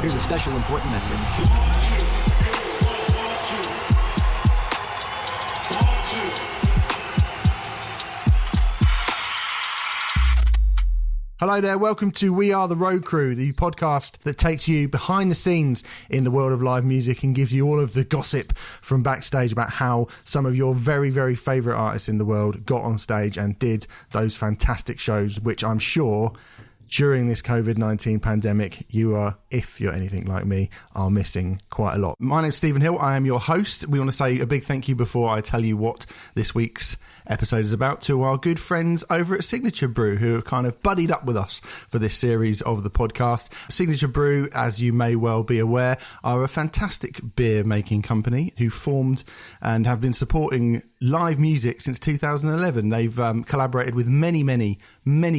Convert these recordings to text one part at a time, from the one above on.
Here's a special important message. Hello there, welcome to We Are the Road Crew, the podcast that takes you behind the scenes in the world of live music and gives you all of the gossip from backstage about how some of your very, very favourite artists in the world got on stage and did those fantastic shows, which I'm sure during this COVID-19 pandemic, you are, if you're anything like me, are missing quite a lot. My name's Stephen Hill. I am your host. We want to say a big thank you before I tell you what this week's episode is about to our good friends over at Signature Brew, who have kind of buddied up with us for this series of the podcast. Signature Brew, as you may well be aware, are a fantastic beer making company who formed and have been supporting live music since 2011. They've collaborated with many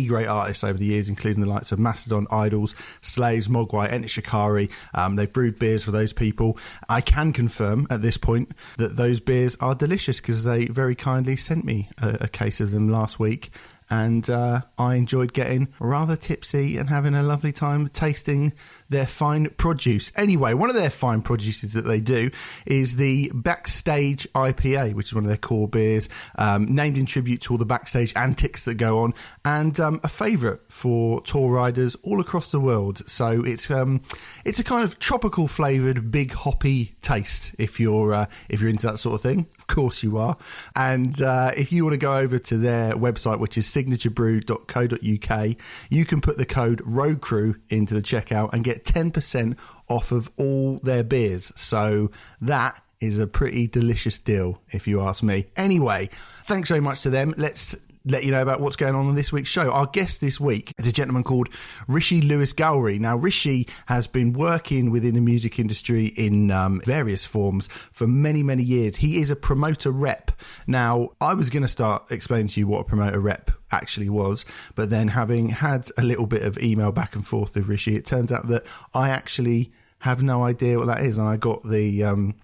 great artists over the years, including the likes of Mastodon, Idols, Slaves, Mogwai, Enter Shikari. They've brewed beers for those people. I can confirm at this point that those beers are delicious because they very kindly sent me a case of them last week. And I enjoyed getting rather tipsy and having a lovely time tasting their fine produce. Anyway, one of their fine produces that they do is the Backstage IPA, which is one of their core beers, named in tribute to all the backstage antics that go on, and a favourite for tour riders all across the world. So it's a kind of tropical flavoured, big hoppy taste if you're into that sort of thing. Of course you are. And if you want to go over to their website, which is signaturebrew.co.uk, you can put the code ROADCREW into the checkout and get 10% off of all their beers. So that is a pretty delicious deal, if you ask me. Anyway, thanks very much to them. Let's let you know about what's going on this week's show. Our guest this week is a gentleman called Rishi-Louis Gowry. Now, Rishi has been working within the music industry in various forms for many years. He is a promoter rep. Now, I was going to start explaining to you what a promoter rep actually was, but then having had a little bit of email back and forth with Rishi, it turns out that I actually have no idea what that is, and I got the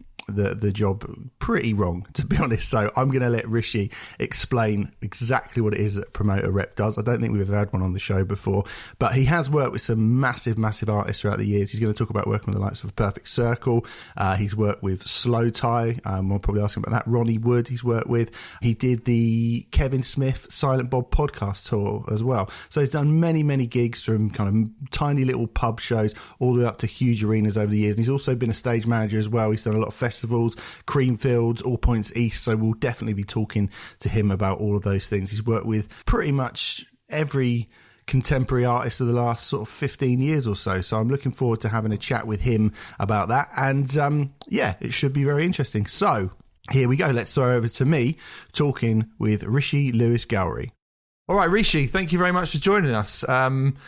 job pretty wrong, to be honest. So I'm going to let Rishi explain exactly what it is that promoter rep does. I don't think we've ever had one on the show before, but he has worked with some massive artists throughout the years. He's going to talk about working with the likes of Perfect Circle. He's worked with Slowthai. I'll probably ask him about that. Ronnie Wood he's worked with. He did the Kevin Smith Silent Bob podcast tour as well. So he's done many gigs, from kind of tiny little pub shows all the way up to huge arenas over the years. And he's also been a stage manager as well. He's done a lot of festivals, Creamfields, All Points East, so we'll definitely be talking to him about all of those things. He's worked with pretty much every contemporary artist of the last sort of 15 years or so, so I'm looking forward to having a chat with him about that, and yeah, it should be very interesting. So here we go, let's throw over to me talking with Rishi-Louis Gowry. All right, Rishi, thank you very much for joining us. From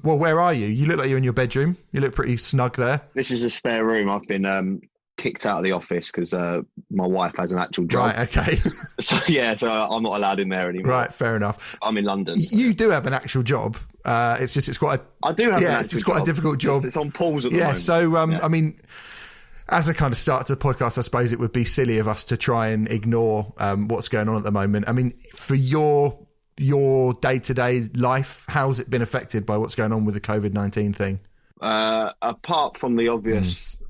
where are you? You look like you're in your bedroom. You look pretty snug there. This is a spare room. I've been kicked out of the office because my wife has an actual job. Right, okay. So I'm not allowed in there anymore. Right, fair enough. I'm in London. You do have an actual job. It's quite a difficult job. It's on pause at the moment. So I mean, as a kind of start to the podcast, I suppose it would be silly of us to try and ignore what's going on at the moment. I mean, for your day-to-day life, how's it been affected by what's going on with the COVID-19 thing? Apart from the obvious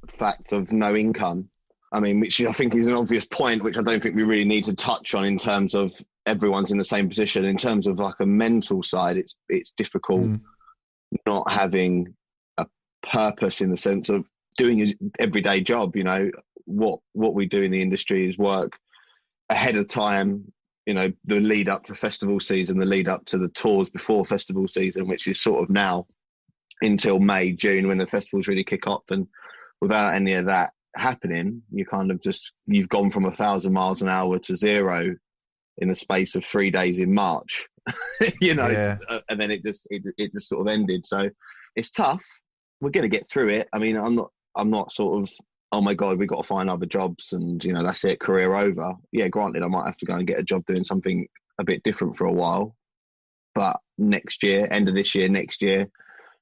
fact of no income, I mean, which I think is an obvious point, which I don't think we really need to touch on in terms of everyone's in the same position. In terms of like a mental side, it's difficult not having a purpose in the sense of doing an everyday job. You know, what we do in the industry is work ahead of time, you know, the lead up to festival season, the lead up to the tours before festival season, which is sort of now until May, June, when the festivals really kick off. And without any of that happening, you kind of you've gone from 1,000 miles an hour to zero in the space of 3 days in March, you know, and then it just sort of ended. So it's tough. We're going to get through it. I mean, I'm not sort of, oh my God, we've got to find other jobs and, you know, that's it, career over. Yeah, granted, I might have to go and get a job doing something a bit different for a while. But next year, end of this year, next year,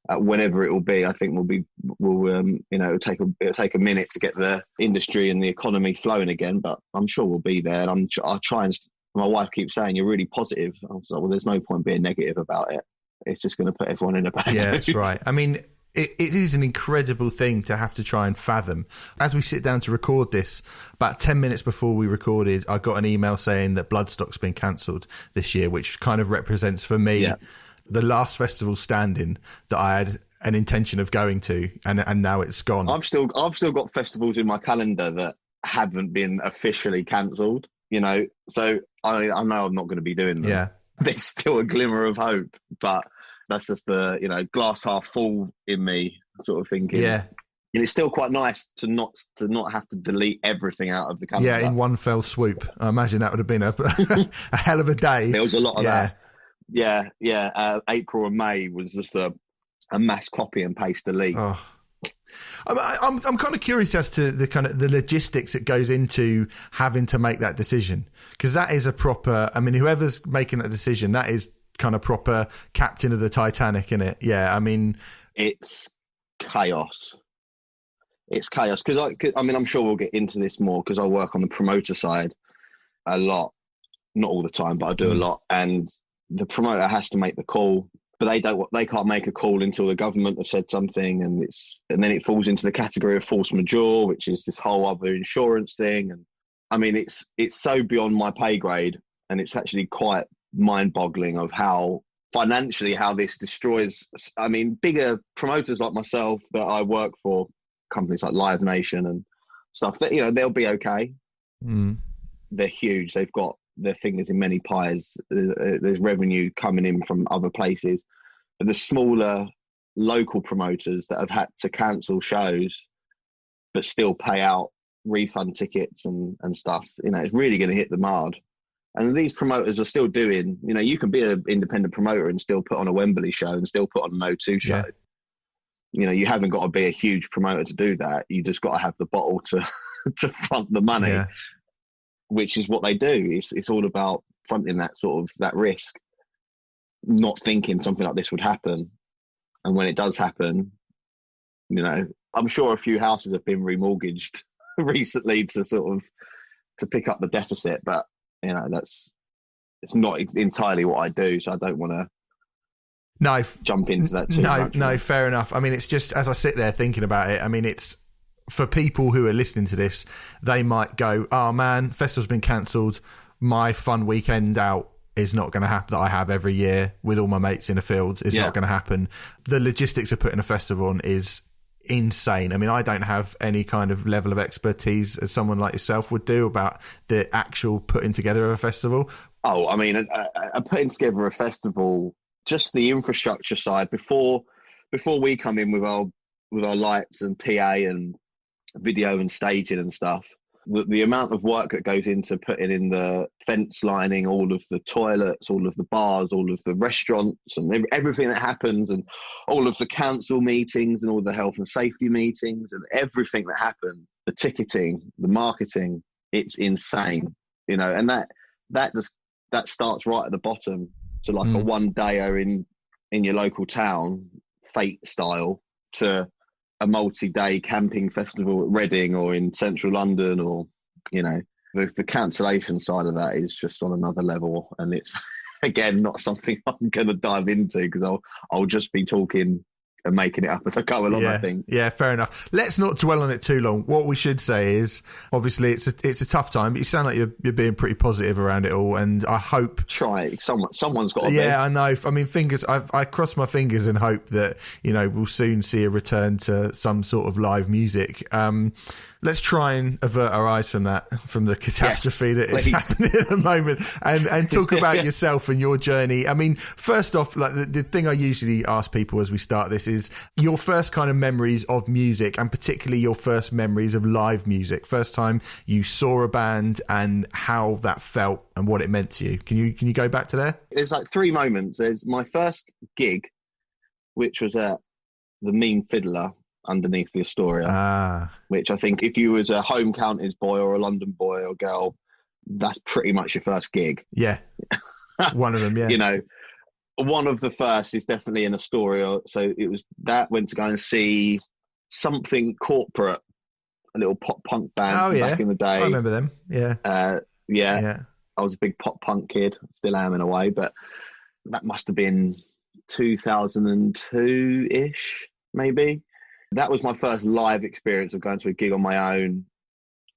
whenever it will be, I think it'll take a minute to get the industry and the economy flowing again, but I'm sure we'll be there. And I'll try and, my wife keeps saying, you're really positive. I was like, well, there's no point being negative about it. It's just going to put everyone in a bad mood. Yeah, that's right. I mean, it is an incredible thing to have to try and fathom. As we sit down to record this, about 10 minutes before we recorded, I got an email saying that Bloodstock's been cancelled this year, which kind of represents for me the last festival standing that I had an intention of going to, and now it's gone. I've still got festivals in my calendar that haven't been officially cancelled, you know, so I know I'm not going to be doing them. Yeah. There's still a glimmer of hope, but that's just the, you know, glass half full in me sort of thinking. Yeah. And it's still quite nice to not have to delete everything out of the calendar. Yeah, in one fell swoop. I imagine that would have been a hell of a day. There was a lot of that. Yeah. April and May was just a mass copy and paste delete. Oh. I'm kind of curious as to the kind of the logistics that goes into having to make that decision, because that is a proper, I mean, whoever's making that decision, that is kind of proper captain of the Titanic, isn't it? Yeah, I mean, it's chaos. It's chaos because I mean, I'm sure we'll get into this more because I work on the promoter side a lot, not all the time, but I do a lot, and the promoter has to make the call. But they can't make a call until the government have said something, and then it falls into the category of force majeure, which is this whole other insurance thing. And I mean, it's so beyond my pay grade, and it's actually quite mind-boggling of how financially how this destroys. I mean, bigger promoters like myself that I work for, companies like Live Nation and stuff, that, you know, they'll be okay. They're huge. They've got their fingers in many pies. There's revenue coming in from other places, but the smaller local promoters that have had to cancel shows but still pay out refund tickets and stuff, you know, it's really going to hit them hard. And these promoters are still doing, you know, you can be an independent promoter and still put on a Wembley show and still put on an O2 show. You know, you haven't got to be a huge promoter to do that. You just got to have the bottle to front the money. Which is what they do. It's all about fronting that sort of that risk, not thinking something like this would happen. And when it does happen, you know, I'm sure a few houses have been remortgaged recently to pick up the deficit, but you know, it's not entirely what I do. So I don't want to jump into that too much. No, fair enough. I mean, it's just, as I sit there thinking about it, I mean, it's, for people who are listening to this, they might go, oh man, festival's been cancelled. My fun weekend out is not going to happen that I have every year with all my mates in a field. It's not going to happen. The logistics of putting a festival on is insane. I mean, I don't have any kind of level of expertise as someone like yourself would do about the actual putting together of a festival. Oh, I mean, putting together a festival, just the infrastructure side, before we come in with our lights and PA and video and staging and stuff, the amount of work that goes into putting in the fence lining, all of the toilets, all of the bars, all of the restaurants and everything that happens, and all of the council meetings and all the health and safety meetings and everything that happened, the ticketing, the marketing, it's insane, you know. And that starts right at the bottom. So like a one-dayer in your local town, fate style, to a multi-day camping festival at Reading or in central London, or, you know, the cancellation side of that is just on another level. And it's, again, not something I'm going to dive into because I'll just be talking and making it up as I go along, I think. Yeah, fair enough. Let's not dwell on it too long. What we should say is, obviously, it's a tough time, but you sound like you're being pretty positive around it all, and I hope... Try. Someone's got to be. Yeah, I know. I mean, I cross my fingers and hope that, you know, we'll soon see a return to some sort of live music. Let's try and avert our eyes from the catastrophe that is happening at the moment, and talk about yourself and your journey. I mean, first off, like the thing I usually ask people as we start this is your first kind of memories of music, and particularly your first memories of live music. First time you saw a band and how that felt and what it meant to you. Can you go back to there? There's like three moments. There's my first gig, which was at the Mean Fiddler underneath the Astoria, which I think if you was a home counties boy or a London boy or girl, that's pretty much your first gig. Yeah. One of them, yeah. You know, one of the first is definitely in Astoria. So it was that, went to go and see something corporate, a little pop punk band back in the day. I remember them. Yeah. Yeah. I was a big pop punk kid, still am in a way, but that must have been 2002-ish. maybe. That was my first live experience of going to a gig on my own,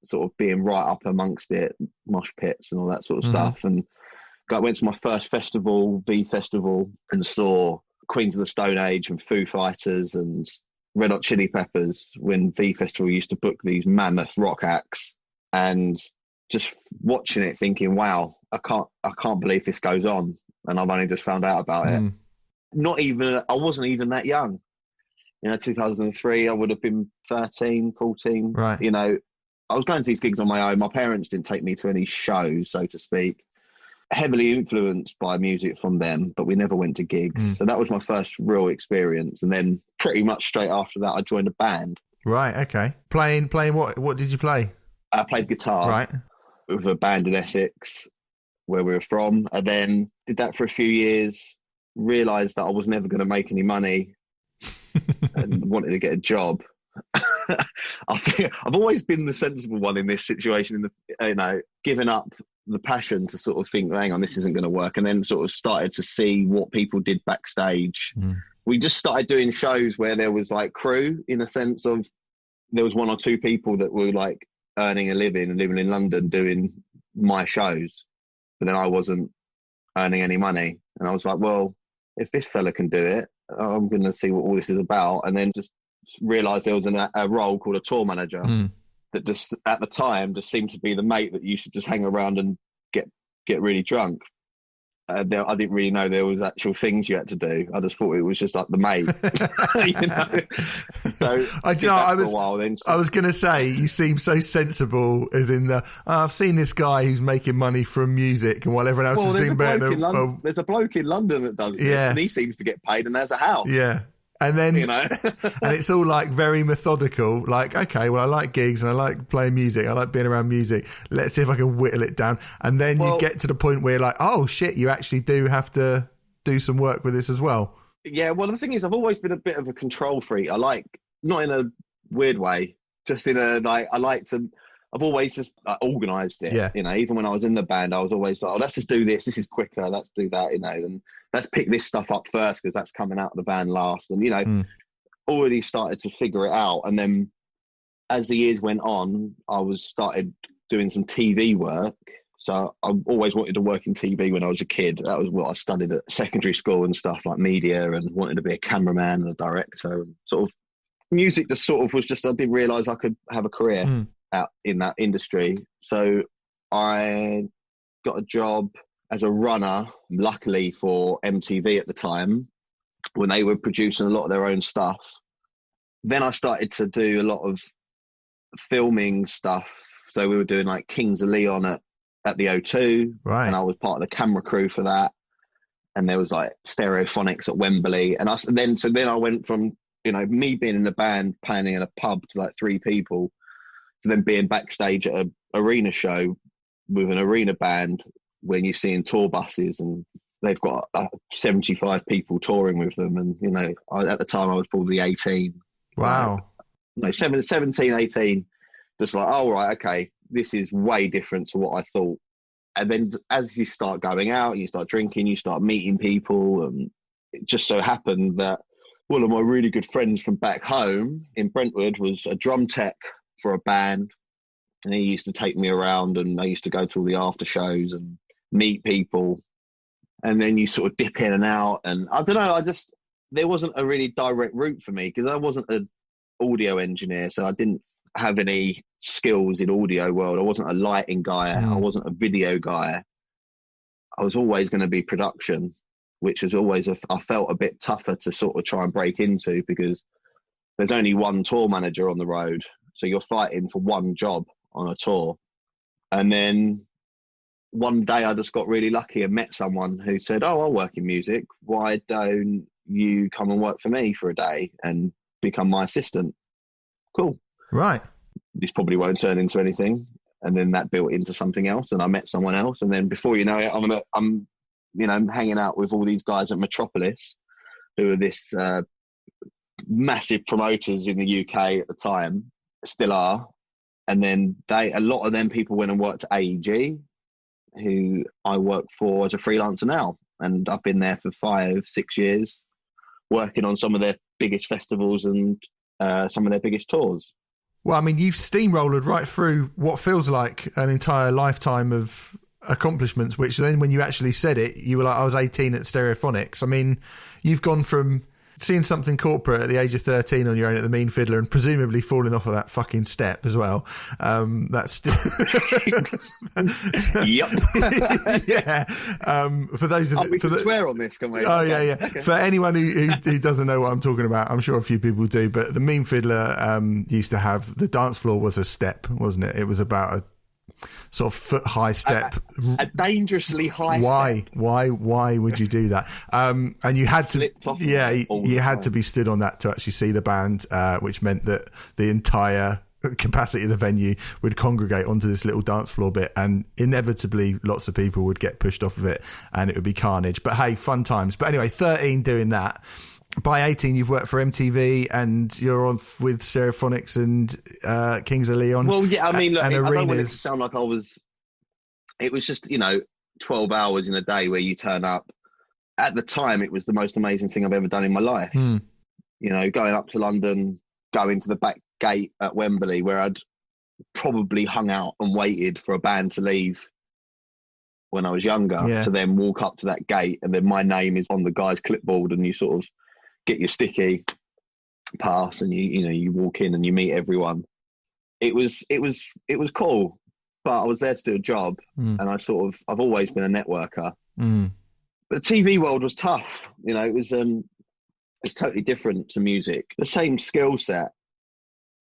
sort of being right up amongst it, mosh pits and all that sort of stuff. And went to my first festival, V Festival, and saw Queens of the Stone Age and Foo Fighters and Red Hot Chili Peppers when V Festival used to book these mammoth rock acts, and just watching it thinking, wow, I can't believe this goes on, and I've only just found out about it. I wasn't even that young. 2003, I would have been 13, 14. Right. I was going to these gigs on my own. My parents didn't take me to any shows, so to speak. Heavily influenced by music from them, but we never went to gigs. So that was my first real experience. And then pretty much straight after that, I joined a band. Right, okay. Playing what did you play? I played guitar. Right. With a band in Essex, where we were from. And then did that for a few years, realised that I was never going to make any money and wanted to get a job. I think I've always been the sensible one in this situation, giving up the passion to sort of think, hang on, this isn't going to work, and then sort of started to see what people did backstage. We just started doing shows where there was like crew, in a sense of there was one or two people that were like earning a living and living in London doing my shows, but then I wasn't earning any money, and I was like, well, if this fella can do it, I'm going to see what all this is about. And then just realised there was a role called a tour manager that just at the time just seemed to be the mate that you should just hang around and get really drunk. I didn't really know there was actual things you had to do. I just thought it was just like the mate. So I was going to say, you seem so sensible, as in I've seen this guy who's making money from music and while everyone else is doing better. There's a bloke in London that does this, and he seems to get paid and has a house. Yeah. And then, and it's all like very methodical. Like, okay, well, I like gigs and I like playing music. I like being around music. Let's see if I can whittle it down. And then you get to the point where you're like, oh shit, you actually do have to do some work with this as well. Yeah. Well, the thing is, I've always been a bit of a control freak. I like, not in a weird way, just in a, like, I've always just organised it. Yeah. Even when I was in the band, I was always like, oh, let's just do this. This is quicker. Let's do that, and let's pick this stuff up first because that's coming out of the van last. And, already started to figure it out. And then as the years went on, I started doing some TV work. So I always wanted to work in TV when I was a kid. That was what I studied at secondary school and stuff, like media, and wanted to be a cameraman and a director. And sort of music just sort of was just, I didn't realise I could have a career out in that industry. So I got a job as a runner, luckily for MTV at the time, when they were producing a lot of their own stuff. Then I started to do a lot of filming stuff. So we were doing like Kings of Leon at the O2, right? And I was part of the camera crew for that. And there was like Stereophonics at Wembley. And then I went from, me being in the band, playing in a pub to like 3 people, to then being backstage at an arena show with an arena band when you're seeing tour buses and they've got 75 people touring with them. And, at the time I was probably 18. Wow. 17, 18. Just like, oh, right, okay, this is way different to what I thought. And then as you start going out, you start drinking, you start meeting people. And it just so happened that one of my really good friends from back home in Brentwood was a drum tech for a band. And he used to take me around, and I used to go to all the after shows and meet people. And then you sort of dip in and out. And I don't know, there wasn't a really direct route for me because I wasn't an audio engineer. So I didn't have any skills in audio world. I wasn't a lighting guy. I wasn't a video guy. I was always going to be production, which was always, I felt a bit tougher to sort of try and break into because there's only one tour manager on the road. So you're fighting for one job on a tour. And then one day I just got really lucky and met someone who said, oh, I'll work in music. Why don't you come and work for me for a day and become my assistant? Cool. Right. This probably won't turn into anything. And then that built into something else. And I met someone else. And then before you know it, I'm hanging out with all these guys at Metropolis, who are this massive promoters in the UK at the time, still are. And then a lot of them people went and worked at AEG, who I work for as a freelancer now. And I've been there for 5-6 years, working on some of their biggest festivals and some of their biggest tours. Well, I mean, you've steamrolled right through what feels like an entire lifetime of accomplishments, which then when you actually said it, you were like, I was 18 at Stereophonics. I mean, you've gone from seeing something corporate at the age of 13 on your own at the Mean Fiddler and presumably falling off of that fucking step as well. That's still... Yep. Yeah. For those of... we can swear on this, can we? Oh, yeah. Okay. For anyone who doesn't know what I'm talking about, I'm sure a few people do, but the Mean Fiddler used to have... The dance floor was a step, wasn't it? It was about a sort of foot-high step. A dangerously high step. Why would you do that? And you had Slipped off you had to be stood on that to actually see the band, which meant that the entire capacity of the venue would congregate onto this little dance floor bit, and inevitably lots of people would get pushed off of it and it would be carnage. But hey, fun times. But anyway, 13 doing that. By 18, you've worked for MTV and you're on with Stereophonics and Kings of Leon. Well, yeah, I mean, look, I don't want it to arenas. sound like it was just, 12 hours in a day where you turn up. At the time, it was the most amazing thing I've ever done in my life. Going up to London, going to the back gate at Wembley where I'd probably hung out and waited for a band to leave when I was younger, to then walk up to that gate and then my name is on the guy's clipboard and you sort of get your sticky pass and you walk in and you meet everyone. It was cool, but I was there to do a job and I've always been a networker. But the TV world was tough. It's totally different to music. The same skill set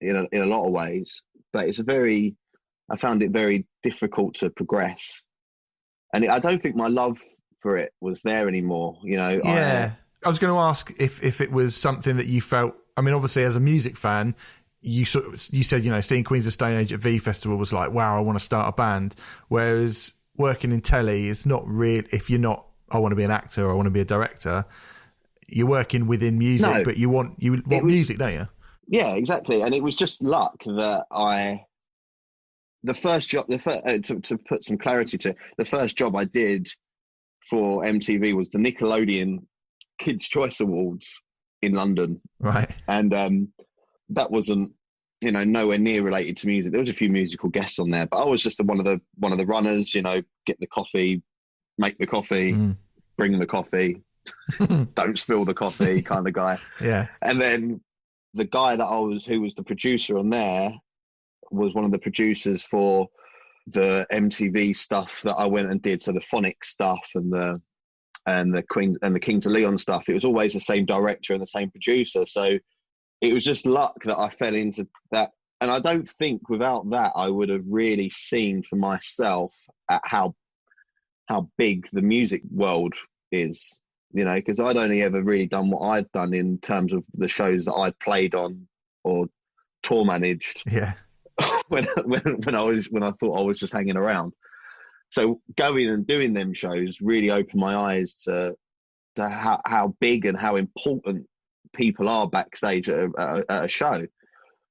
in a lot of ways, but I found it very difficult to progress. And I don't think my love for it was there anymore, I was going to ask if it was something that you felt. I mean, obviously, as a music fan, you said, seeing Queens of Stone Age at V Festival was like, wow, I want to start a band. Whereas working in telly is not real. If you're not, I want to be an actor or I want to be a director. You're working within music, but you want music, don't you? Yeah, exactly. And it was just luck that the first job, to put some clarity to, the first job I did for MTV was the Nickelodeon Kids' Choice Awards in London. Right. And that wasn't, nowhere near related to music. There was a few musical guests on there, but I was just one of the runners, get the coffee, make the coffee, bring the coffee, don't spill the coffee kind of guy. Yeah. And then the guy who was the producer on there was one of the producers for the MTV stuff that I went and did. So the Phonics stuff and the Kings of Leon stuff. It was always the same director and the same producer. So it was just luck that I fell into that. And I don't think without that, I would have really seen for myself at how big the music world is, because I'd only ever really done what I'd done in terms of the shows that I'd played on or tour managed. Yeah. when I thought I was just hanging around. So going and doing them shows really opened my eyes to how big and how important people are backstage at a show.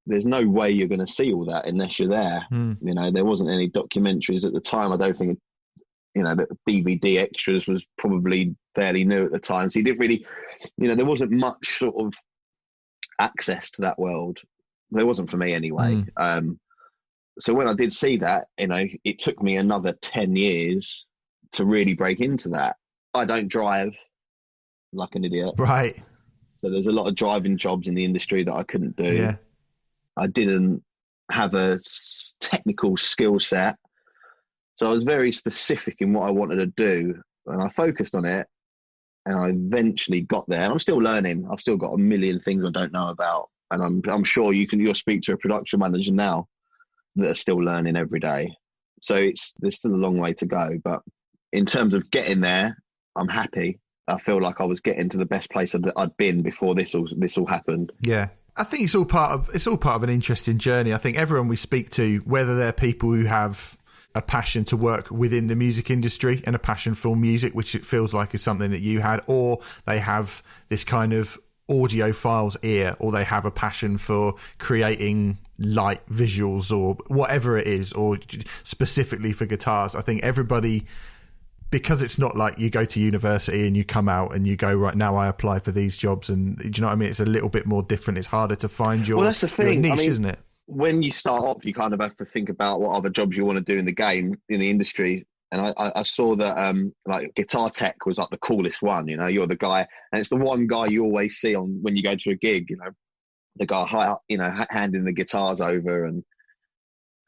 There's no way you're going to see all that unless you're there. There wasn't any documentaries at the time. I don't think, that DVD extras was probably fairly new at the time. So you didn't really, there wasn't much sort of access to that world. There wasn't for me anyway. So when I did see that, it took me another 10 years to really break into that. I don't drive like an idiot. Right. So there's a lot of driving jobs in the industry that I couldn't do. Yeah. I didn't have a technical skill set. So I was very specific in what I wanted to do and I focused on it and I eventually got there. And I'm still learning. I've still got a million things I don't know about. And I'm sure you'll speak to a production manager now that are still learning every day. So there's still a long way to go. But in terms of getting there, I'm happy. I feel like I was getting to the best place I'd been before this all happened. Yeah. I think it's all part of an interesting journey. I think everyone we speak to, whether they're people who have a passion to work within the music industry and a passion for music, which it feels like is something that you had, or they have this kind of audiophile's ear, or they have a passion for creating light visuals or whatever it is, or specifically for guitars. I think everybody because it's not like you go to university and you come out and you go, right, now I apply for these jobs, and do you know what I mean? It's a little bit more different. It's harder to find your, that's the thing. your niche, I mean, isn't it? When you start off, you kind of have to think about what other jobs you want to do in the game, in the industry. And I saw that like guitar tech was like the coolest one. You know, you're the guy, and it's the one guy you always see on when you go to a gig. You know, the guy high up, you know, handing the guitars over, and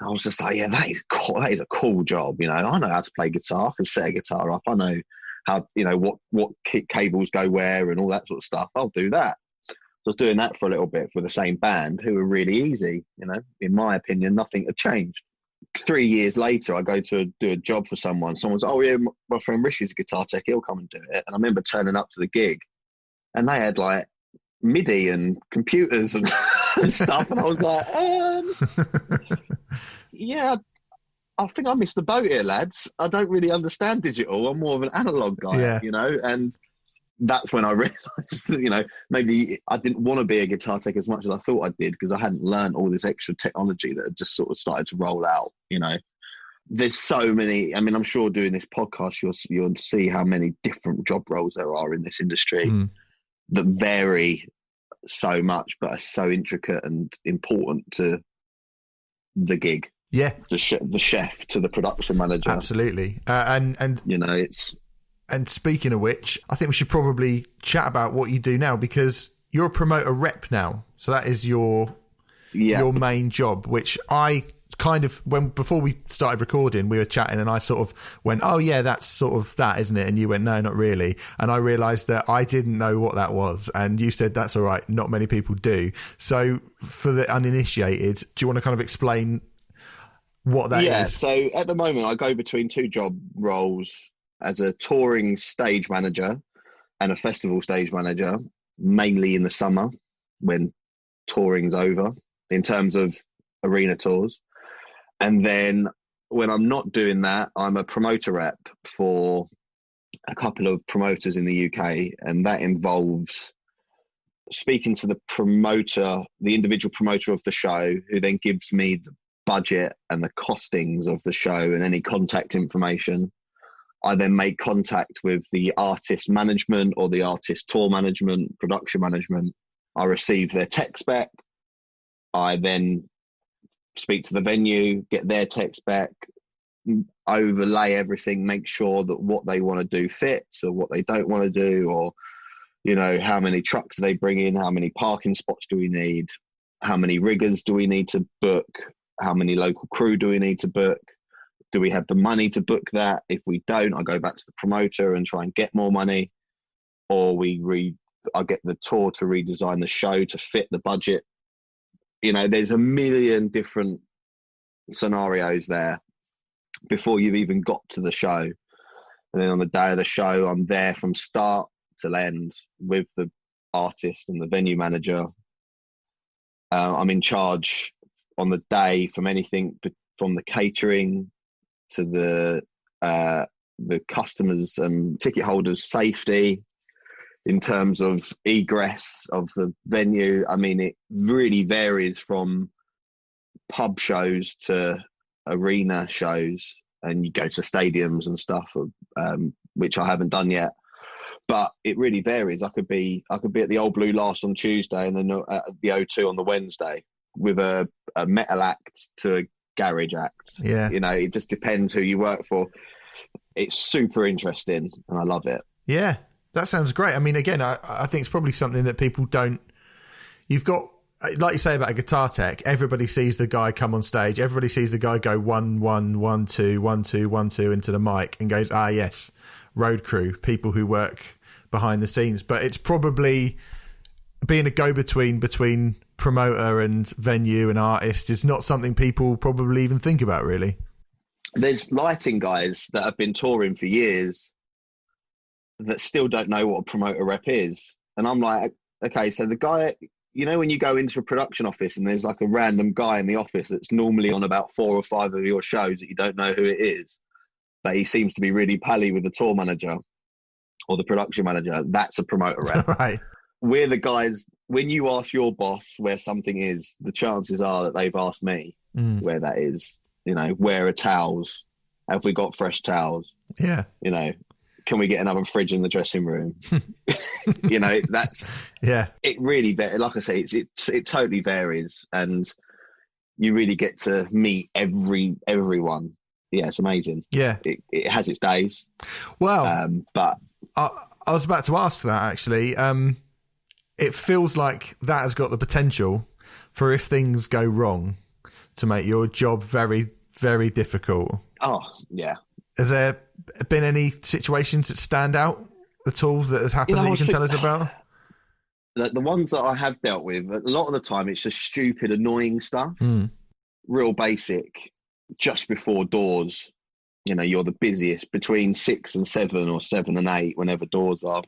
I was just like, yeah, that is cool. That is a cool job. You know, I know how to play guitar. I can set a guitar up. I know how, you know, what cables go where and all that sort of stuff. I'll do that. So I was doing that for a little bit for the same band, who were really easy. You know, in my opinion, nothing had changed. 3 years later, I go to do a job for someone. Someone's, oh yeah, my friend Rishi's a guitar tech. He'll come and do it. And I remember turning up to the gig, and they had like MIDI and computers and, and stuff. And I was like, yeah, I think I missed the boat here, lads. I don't really understand digital. I'm more of an analog guy, you know. And that's when I realised that, you know, maybe I didn't want to be a guitar tech as much as I thought I did, because I hadn't learned all this extra technology that had just sort of started to roll out, you know. There's so many, I mean, I'm sure doing this podcast, you'll see how many different job roles there are in this industry that vary so much, but are so intricate and important to the gig. Yeah. The chef to the production manager. Absolutely. And you know, it's... And speaking of which, I think we should probably chat about what you do now, because you're a promoter rep now. So that is your main job, which I kind of, before we started recording, we were chatting and I sort of went, oh yeah, that's sort of that, isn't it? And you went, no, not really. And I realised that I didn't know what that was. And you said, that's all right, not many people do. So for the uninitiated, do you want to kind of explain what that is? Yeah, so at the moment I go between two job roles as a touring stage manager and a festival stage manager, mainly in the summer when touring's over, in terms of arena tours. And then when I'm not doing that, I'm a promoter rep for a couple of promoters in the UK, and that involves speaking to the promoter, the individual promoter of the show, who then gives me the budget and the costings of the show and any contact information. I then make contact with the artist management or the artist tour management, production management. I receive their tech spec. I then speak to the venue, get their tech spec, overlay everything, make sure that what they want to do fits or what they don't want to do, or, you know, how many trucks do they bring in, how many parking spots do we need, how many riggers do we need to book, how many local crew do we need to book. Do we have the money to book that? If we don't, I go back to the promoter and try and get more money, or I get the tour to redesign the show to fit the budget. You know, there's a million different scenarios there before you've even got to the show. And then on the day of the show, I'm there from start to end with the artist and the venue manager. I'm in charge on the day from anything from the catering to the customers and ticket holders' safety, in terms of egress of the venue. I mean, it really varies from pub shows to arena shows, and you go to stadiums and stuff, which I haven't done yet. But it really varies. I could be at the Old Blue Last on Tuesday, and then at the O2 on the Wednesday, with a metal act to a garage act. Yeah, you know, it just depends who you work for. It's super interesting, and I love it. Yeah, that sounds great. I mean, again, I think it's probably something that people don't. You've got, like you say about a guitar tech, everybody sees the guy come on stage. Everybody sees the guy go 1 1 1 2 1 2 1 2 into the mic and goes, ah, yes, road crew, people who work behind the scenes. But it's probably being a go-between between promoter and venue and artist is not something people probably even think about, really. There's lighting guys that have been touring for years that still don't know what a promoter rep is. And I'm like, okay, so the guy, you know, when you go into a production office and there's like a random guy in the office that's normally on about 4 or 5 of your shows that you don't know who it is, but he seems to be really pally with the tour manager or the production manager, that's a promoter rep. Right. We're the guys, when you ask your boss where something is, the chances are that they've asked me where that is. You know, where are towels? Have we got fresh towels? Yeah. You know, can we get another fridge in the dressing room? You know, that's it. Really, like I say, it totally varies, and you really get to meet everyone. Yeah, it's amazing. Yeah, it has its days. Well, but I was about to ask that actually. It feels like that has got the potential for, if things go wrong, to make your job very, very difficult. Oh yeah. Has there been any situations that stand out at all that has happened that you can tell us about? The ones that I have dealt with, a lot of the time, it's just stupid, annoying stuff. Real basic. Just before doors, you know, you're the busiest between 6 and 7 or 7 and 8, whenever doors are.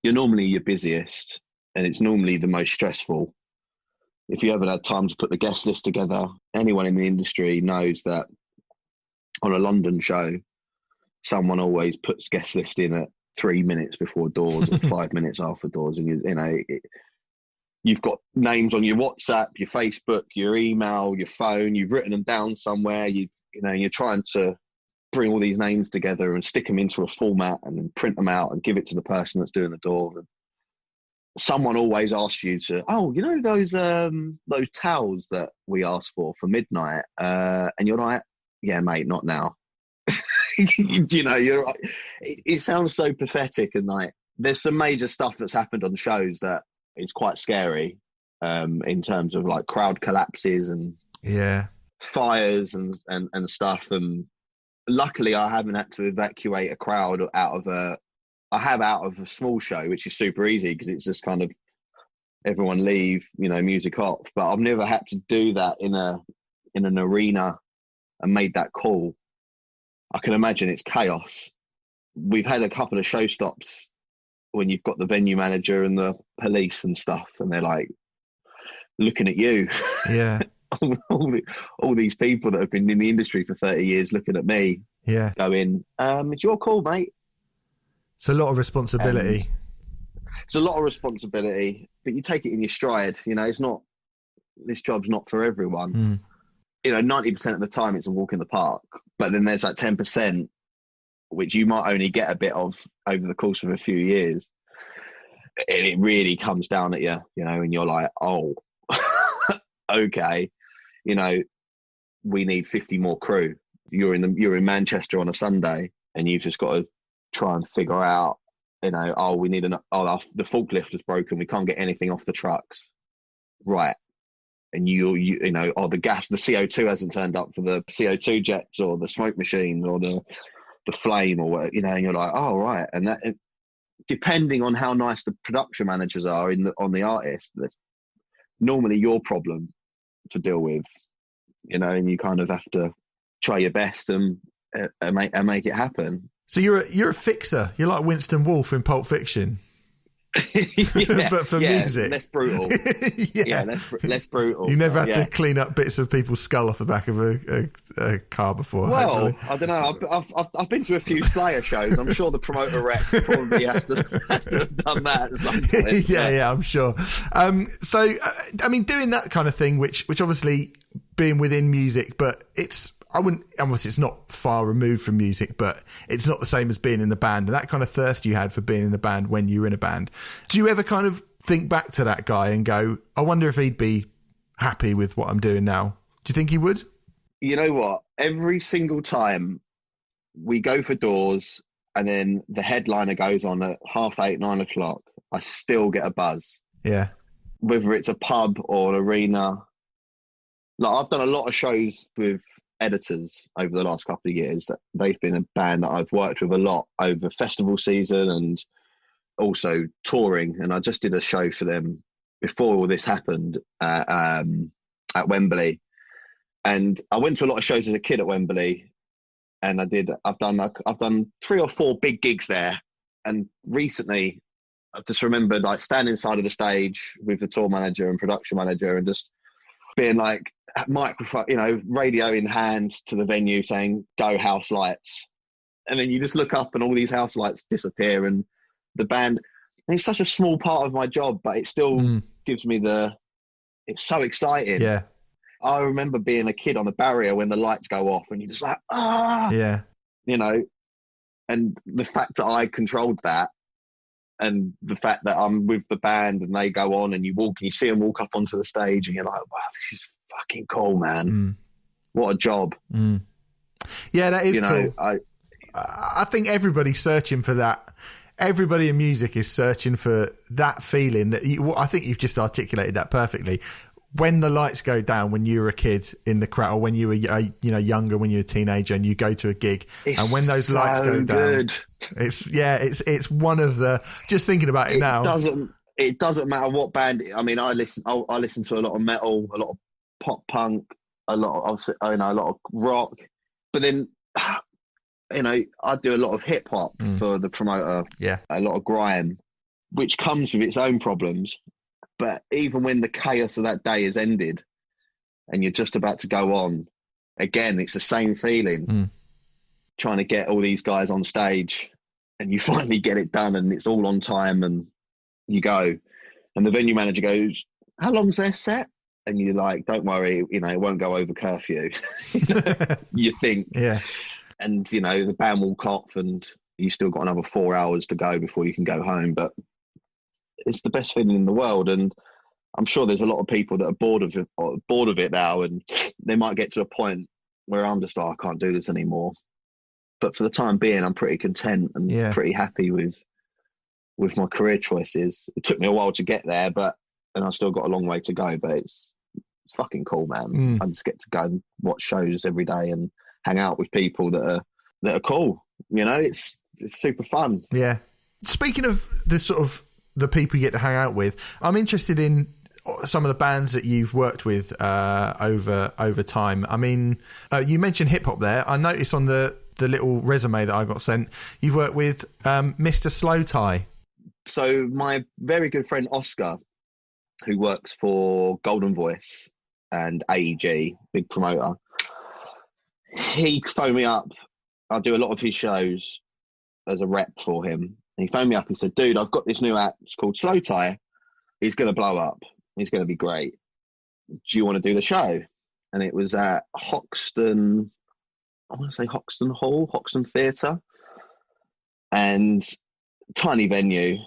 You're normally your busiest, and it's normally the most stressful. If you haven't had time to put the guest list together, anyone in the industry knows that on a London show, someone always puts guest list in at 3 minutes before doors or 5 minutes after doors, and you know you've got names on your WhatsApp, your Facebook, your email, your phone. You've written them down somewhere. You're trying to bring all these names together and stick them into a format and then print them out and give it to the person that's doing the door. And someone always asks you to, those towels that we asked for midnight, and you're like, yeah, mate, not now. You know, you're right. It sounds so pathetic, and like there's some major stuff that's happened on shows that it's quite scary, in terms of like crowd collapses and fires and stuff. And luckily, I haven't had to evacuate a crowd out of a small show, which is super easy because it's just kind of everyone leave, you know, music off. But I've never had to do that in an arena and made that call. I can imagine it's chaos. We've had a couple of show stops when you've got the venue manager and the police and stuff, and they're like looking at you. Yeah. all these people that have been in the industry for 30 years looking at me. Yeah. Going, it's your call, mate. It's a lot of responsibility. It's a lot of responsibility, but you take it in your stride. You know, this job's not for everyone. You know, 90% of the time it's a walk in the park, but then there's that 10% which you might only get a bit of over the course of a few years. And it really comes down at you, you know, and you're like, oh, okay, you know, we need 50 more crew. You're in Manchester on a Sunday, and you've just got to try and figure out, you know, we need the forklift is broken. We can't get anything off the trucks. Right. And you know, the CO2 hasn't turned up for the CO2 jets or the smoke machine or the flame or what, you know, and you're like, oh, right. And that, depending on how nice the production managers are on the artist, that's normally your problem to deal with, you know, and you kind of have to try your best and make it happen. So you're a fixer. You're like Winston Wolfe in Pulp Fiction. But for music, less brutal. Less brutal. You never had to clean up bits of people's skull off the back of a car before. Well, hopefully. I don't know. I've been to a few Slayer shows. I'm sure the promoter rep probably has to have done that at some point. Yeah, I'm sure. So I mean, doing that kind of thing, which obviously being within music, but obviously it's not far removed from music, but it's not the same as being in a band. And that kind of thirst you had for being in a band when you were in a band. Do you ever kind of think back to that guy and go, I wonder if he'd be happy with what I'm doing now? Do you think he would? You know what? Every single time we go for doors and then the headliner goes on at 8:30, 9 o'clock, I still get a buzz. Yeah. Whether it's a pub or an arena. Like, I've done a lot of shows with editors over the last couple of years. That they've been a band that I've worked with a lot over festival season and also touring, and I just did a show for them before all this happened at Wembley. And I went to a lot of shows as a kid at Wembley, and I've done 3 or 4 big gigs there. And recently I just remembered like standing side of the stage with the tour manager and production manager and just being like, microphone, you know, radio in hand to the venue saying, go house lights. And then you just look up and all these house lights disappear, and the band, and it's such a small part of my job, but it still gives me it's so exciting. Yeah. I remember being a kid on the barrier when the lights go off and you're just like, Yeah. and the fact that I controlled that, and the fact that I'm with the band and they go on and you see them walk up onto the stage and you're like, wow, this is fucking cool, man. What a job. Yeah, that is cool. I think everybody's searching for that. Everybody in music is searching for that feeling that I think you've just articulated that perfectly. When the lights go down, when you were a kid in the crowd, or when you were younger, when you were a teenager, and you go to a gig, and when those lights go down, it's one of the. Just thinking about it now, it doesn't matter what band. I mean, I listen to a lot of metal, a lot of pop punk, a lot of rock, but then I do a lot of hip hop for the promoter. Yeah, a lot of grime, which comes with its own problems. But even when the chaos of that day has ended and you're just about to go on, again, it's the same feeling. Trying to get all these guys on stage, and you finally get it done and it's all on time, and you go. And the venue manager goes, how long's their set? And you're like, don't worry, it won't go over curfew. You think. Yeah. And, the band will cough and you still got another 4 hours to go before you can go home. But it's the best feeling in the world, and I'm sure there's a lot of people that are bored of it now, and they might get to a point where I'm just like, I can't do this anymore. But for the time being, I'm pretty content and pretty happy with my career choices. It took me a while to get there, and I've still got a long way to go. But it's fucking cool, man. I just get to go and watch shows every day and hang out with people that are cool. It's super fun. Yeah. Speaking of the sort of the people you get to hang out with, I'm interested in some of the bands that you've worked with over time. I mean, you mentioned hip hop there. I noticed on the little resume that I got sent, you've worked with Mr. Slowthai. So my very good friend Oscar, who works for Golden Voice and AEG, big promoter, he phoned me up. I do a lot of his shows as a rep for him. And he phoned me up and said, dude, I've got this new act. It's called Slowthai. He's going to blow up. He's going to be great. Do you want to do the show? And it was at Hoxton Hall, Hoxton Theatre. And tiny venue.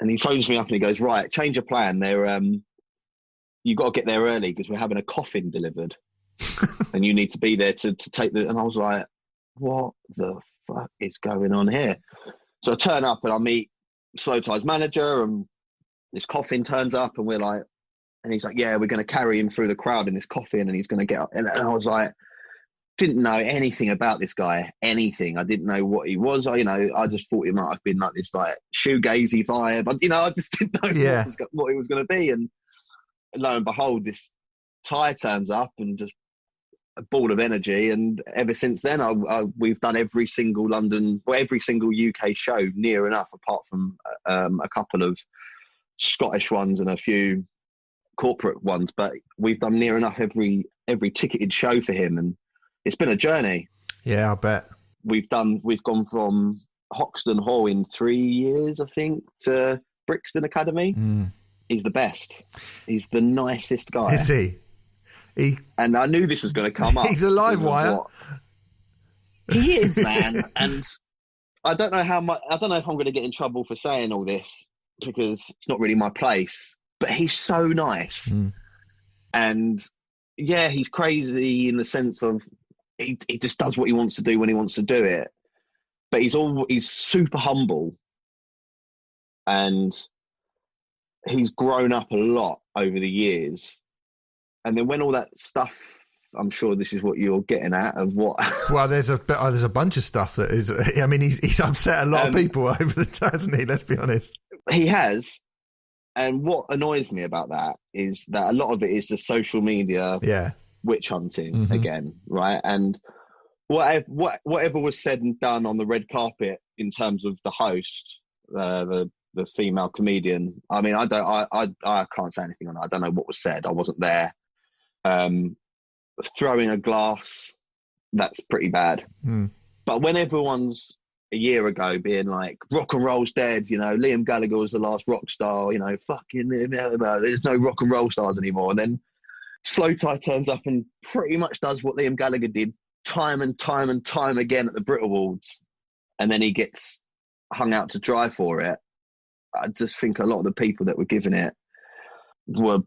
And he phones me up and he goes, right, change your plan. You got to get there early because we're having a coffin delivered. And you need to be there to take the... And I was like, what the fuck is going on here? So I turn up and I meet Slowthai's manager, and this coffin turns up, and we're like, and he's like, yeah, we're going to carry him through the crowd in this coffin, and he's going to get up. And I was like, didn't know anything about this guy, anything. I didn't know what he was. I just thought he might have been like this like shoegazy vibe. I just didn't know what he was going to be. And lo and behold, this Thai turns up and just a ball of energy, and ever since then we've done every single UK show near enough, apart from a couple of Scottish ones and a few corporate ones, but we've done near enough every ticketed show for him, and it's been a journey. Yeah, I bet. We've gone from Hoxton Hall in 3 years, I think, to Brixton Academy. He's the best. He's the nicest guy. Is he? And I knew this was going to come up. He's a live wire. He is, man. And I don't know if I'm going to get in trouble for saying all this, because it's not really my place. But he's so nice. And yeah, he's crazy in the sense of he just does what he wants to do when he wants to do it. But he's super humble, and he's grown up a lot over the years. And then when all that stuff, I'm sure this is what you're getting at, of what... Well, there's a bunch of stuff that is... I mean, he's upset a lot of people over the time, hasn't he? Let's be honest. He has. And what annoys me about that is that a lot of it is the social media witch hunting again, right? And whatever was said and done on the red carpet in terms of the host, the female comedian, I mean, I can't say anything on that. I don't know what was said. I wasn't there. Throwing a glass, that's pretty bad. But when everyone's a year ago being like, rock and roll's dead, Liam Gallagher was the last rock star, fucking there's no rock and roll stars anymore. And then Slowthai turns up and pretty much does what Liam Gallagher did time and time and time again at the Brit Awards, and then he gets hung out to dry for it. I just think a lot of the people that were given it were,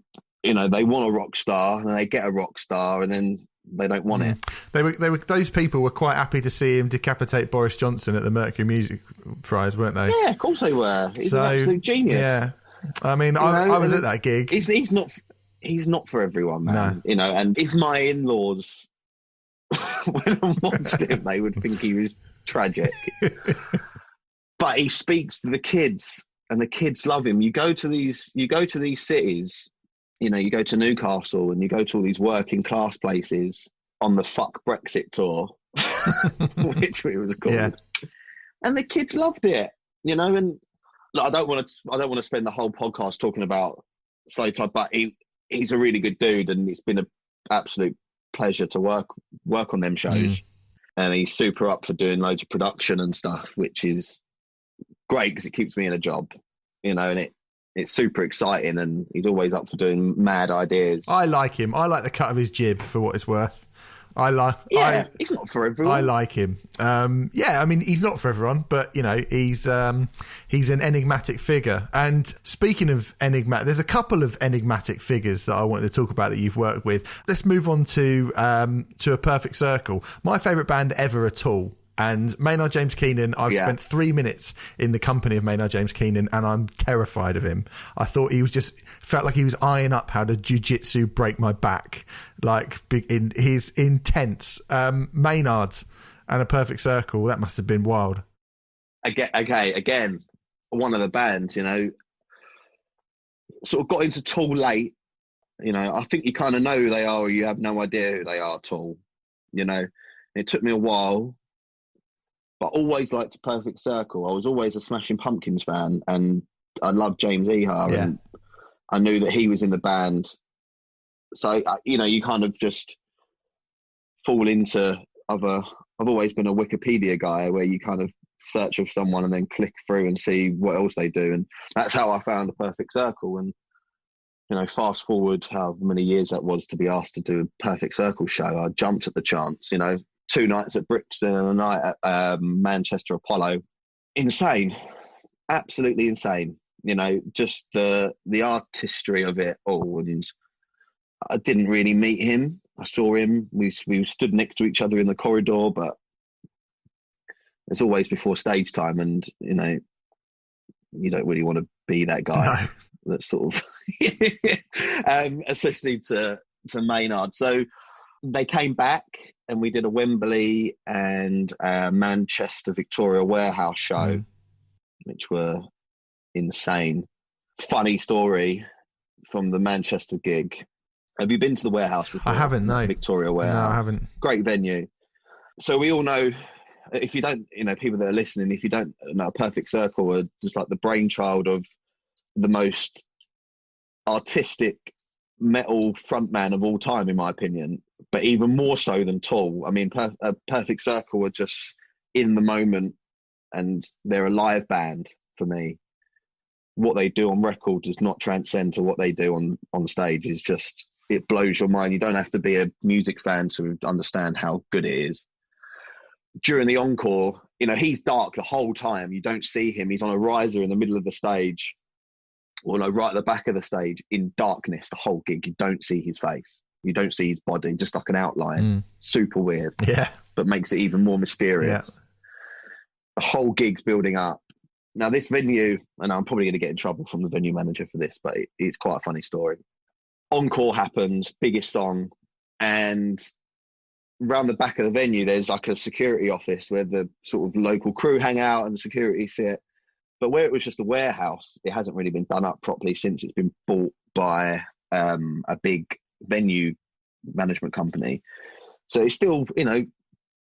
they want a rock star, and they get a rock star, and then they don't want it. They were. Those people were quite happy to see him decapitate Boris Johnson at the Mercury Music Prize, weren't they? Yeah, of course they were. He's an absolute genius. Yeah, I mean, I was at that gig. He's not for everyone, man. No. And if my in-laws went and watched him, they would think he was tragic. But he speaks to the kids, and the kids love him. You go to these cities, you go to Newcastle, and you go to all these working class places on the Fuck Brexit tour, which it was called. Yeah. And the kids loved it, and I don't want to spend the whole podcast talking about Slowthai, but he's a really good dude, and it's been an absolute pleasure to work on them shows. And he's super up for doing loads of production and stuff, which is great because it keeps me in a job, and it's super exciting, and he's always up for doing mad ideas. I like him. I like the cut of his jib, for what it's worth. He's not for everyone. I like him. I mean, he's not for everyone, but he's an enigmatic figure. And speaking of enigmatic, there's a couple of enigmatic figures that I wanted to talk about that you've worked with. Let's move on to A Perfect Circle, my favourite band ever at all. And Maynard James Keenan, I've spent 3 minutes in the company of Maynard James Keenan, and I'm terrified of him. I thought he was felt like he was eyeing up how to jiu-jitsu break my back. Like, he's intense. Maynard and A Perfect Circle, that must have been wild. Again, one of the bands, sort of got into Tool late. I think you kind of know who they are, or you have no idea who they are, Tool. It took me a while. But always liked A Perfect Circle. I was always a Smashing Pumpkins fan, and I loved James Iha, and I knew that he was in the band. So, you kind of just fall into I've always been a Wikipedia guy, where you kind of search of someone and then click through and see what else they do. And that's how I found A Perfect Circle. And, fast forward however many years that was to be asked to do A Perfect Circle show, I jumped at the chance, 2 nights at Brixton and a night at Manchester Apollo. Insane. Absolutely insane. Just the artistry of it all. And I didn't really meet him. I saw him. We stood next to each other in the corridor, but it's always before stage time, and, you don't really want to be that guy. No. That's sort of... especially to Maynard. So they came back, and we did a Wembley and Manchester Victoria Warehouse show, which were insane. Funny story from the Manchester gig. Have you been to the Warehouse before? I haven't, no. Victoria Warehouse. No, I haven't. Great venue. So we all know, if you don't, people that are listening, if you don't know, A Perfect Circle are just like the brainchild of the most artistic metal frontman of all time, in my opinion. But even more so than Tool. I mean, A Perfect Circle are just in the moment, and they're a live band for me. What they do on record does not transcend to what they do on stage. It's just, it blows your mind. You don't have to be a music fan to understand how good it is. During the encore, he's dark the whole time. You don't see him. He's on a riser in the middle of the stage, or right at the back of the stage, in darkness the whole gig. You don't see his face. You don't see his body, just like an outline. Super weird. Yeah. But makes it even more mysterious. Yeah. The whole gig's building up. Now, this venue, and I'm probably going to get in trouble from the venue manager for this, but it's quite a funny story. Encore happens, biggest song, and around the back of the venue, there's like a security office where the sort of local crew hang out and the security sit. But where it was just a warehouse, it hasn't really been done up properly since it's been bought by a big venue management company. So it's still,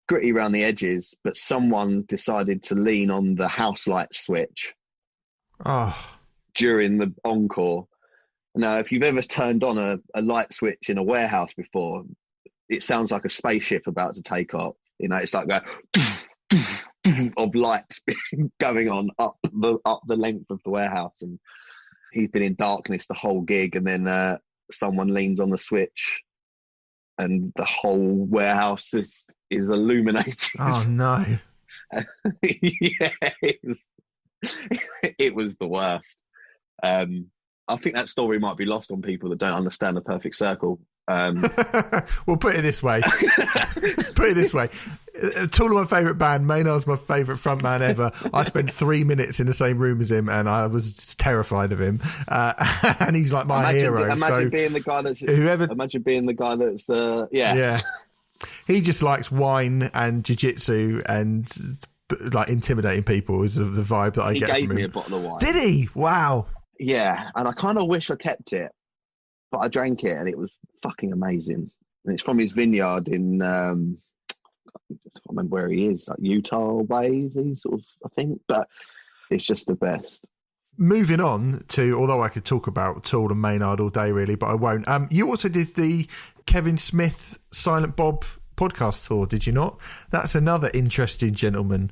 gritty around the edges, but someone decided to lean on the house light switch during the encore. Now, if you've ever turned on a light switch in a warehouse before, it sounds like a spaceship about to take off. It's like that of lights going on up the length of the warehouse. And he's been in darkness the whole gig, and then someone leans on the switch, and the whole warehouse is illuminated. Oh no. Yeah, it was the worst. I think that story might be lost on people that don't understand the Perfect Circle. Well, put it this way. Tool my favourite band. Maynard's my favourite frontman ever. I spent 3 minutes in the same room as him, and I was terrified of him. And he's like my hero. Imagine being the guy that's yeah. He just likes wine and jiu-jitsu and like intimidating people is the vibe that I get from him. He gave me a bottle of wine. Did he? Wow. Yeah, and I kind of wish I kept it, but I drank it and it was fucking amazing. And it's from his vineyard in I can't remember where he is, like Utah ways, I think, but it's just the best. Moving on to, although I could talk about Tool and Maynard all day really, but I won't. You also did the Kevin Smith Silent Bob podcast tour, did you not? That's another interesting gentleman.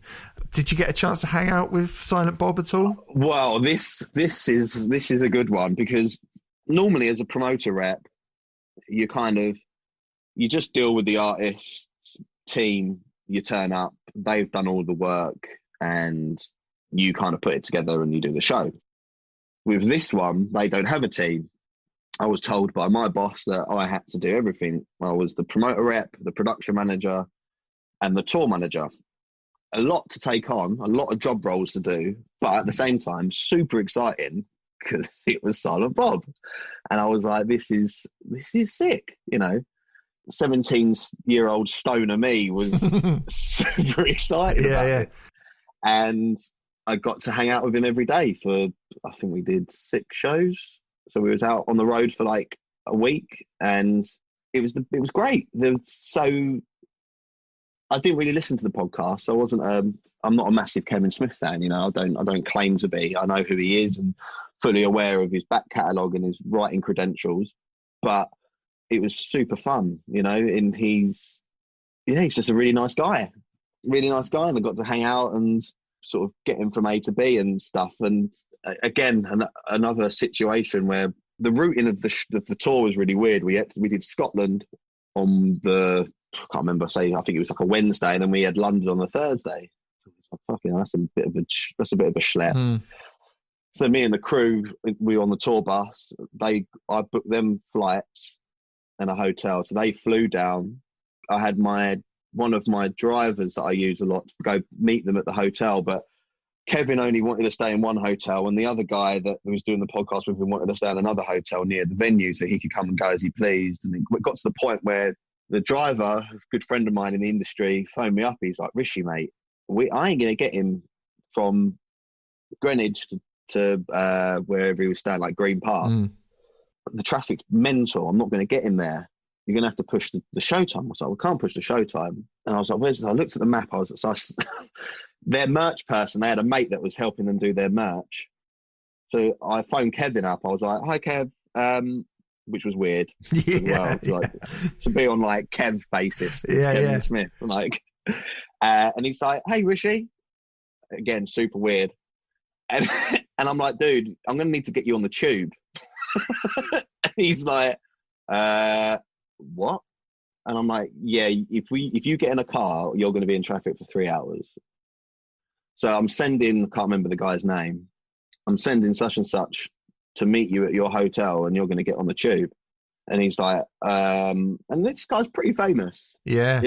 Did you get a chance to hang out with Silent Bob at all? Well, this is a good one, because normally as a promoter rep, you just deal with the artist's team. You turn up, they've done all the work, and you kind of put it together and you do the show. With this one, they don't have a team. I was told by my boss that I had to do everything. I was the promoter rep, the production manager, and the tour manager. A lot to take on, a lot of job roles to do, but at the same time, super exciting because it was Silent Bob. And I was like, this is sick, 17-year-old stoner me was super excited about it. And I got to hang out with him every day for, I think we did 6 shows. So we was out on the road for like a week, and it was great. I didn't really listen to the podcast. So I'm not a massive Kevin Smith fan, I don't claim to be. I know who he is and fully aware of his back catalogue and his writing credentials, but it was super fun, and he's just a really nice guy, and I got to hang out and sort of get him from A to B and stuff. And again, another situation where the routing of the tour was really weird. We did Scotland on the, I can't remember, I think it was like a Wednesday, and then we had London on the Thursday. Fucking, that's a bit of a schlep. So me and the crew, we were on the tour bus. I booked them flights and a hotel, so they flew down. I had one of my drivers that I use a lot to go meet them at the hotel, but Kevin only wanted to stay in one hotel, and the other guy that was doing the podcast with him wanted to stay in another hotel near the venue so he could come and go as he pleased. And it got to the point where the driver, a good friend of mine in the industry, phoned me up. He's like, Rishi, mate, I ain't going to get him from Greenwich to wherever he was staying, like Green Park. The traffic's mental. I'm not going to get him there. You're going to have to push the show time. I was like, we can't push the show time. And I was like, where's this? I looked at the map. Their merch person, they had a mate that was helping them do their merch. So I phoned Kevin up. I was like, hi, Kev. Which was weird as well. Like, to be on like Kev basis. Kevin Smith. And he's like, hey, Rishi. Again, super weird. And I'm like, dude, I'm going to need to get you on the tube. And he's like, what? And I'm like, yeah, if you get in a car, you're going to be in traffic for 3 hours. So I'm sending, I can't remember the guy's name, I'm sending such and such to meet you at your hotel, and you're going to get on the tube. And he's like, and this guy's pretty famous. Yeah.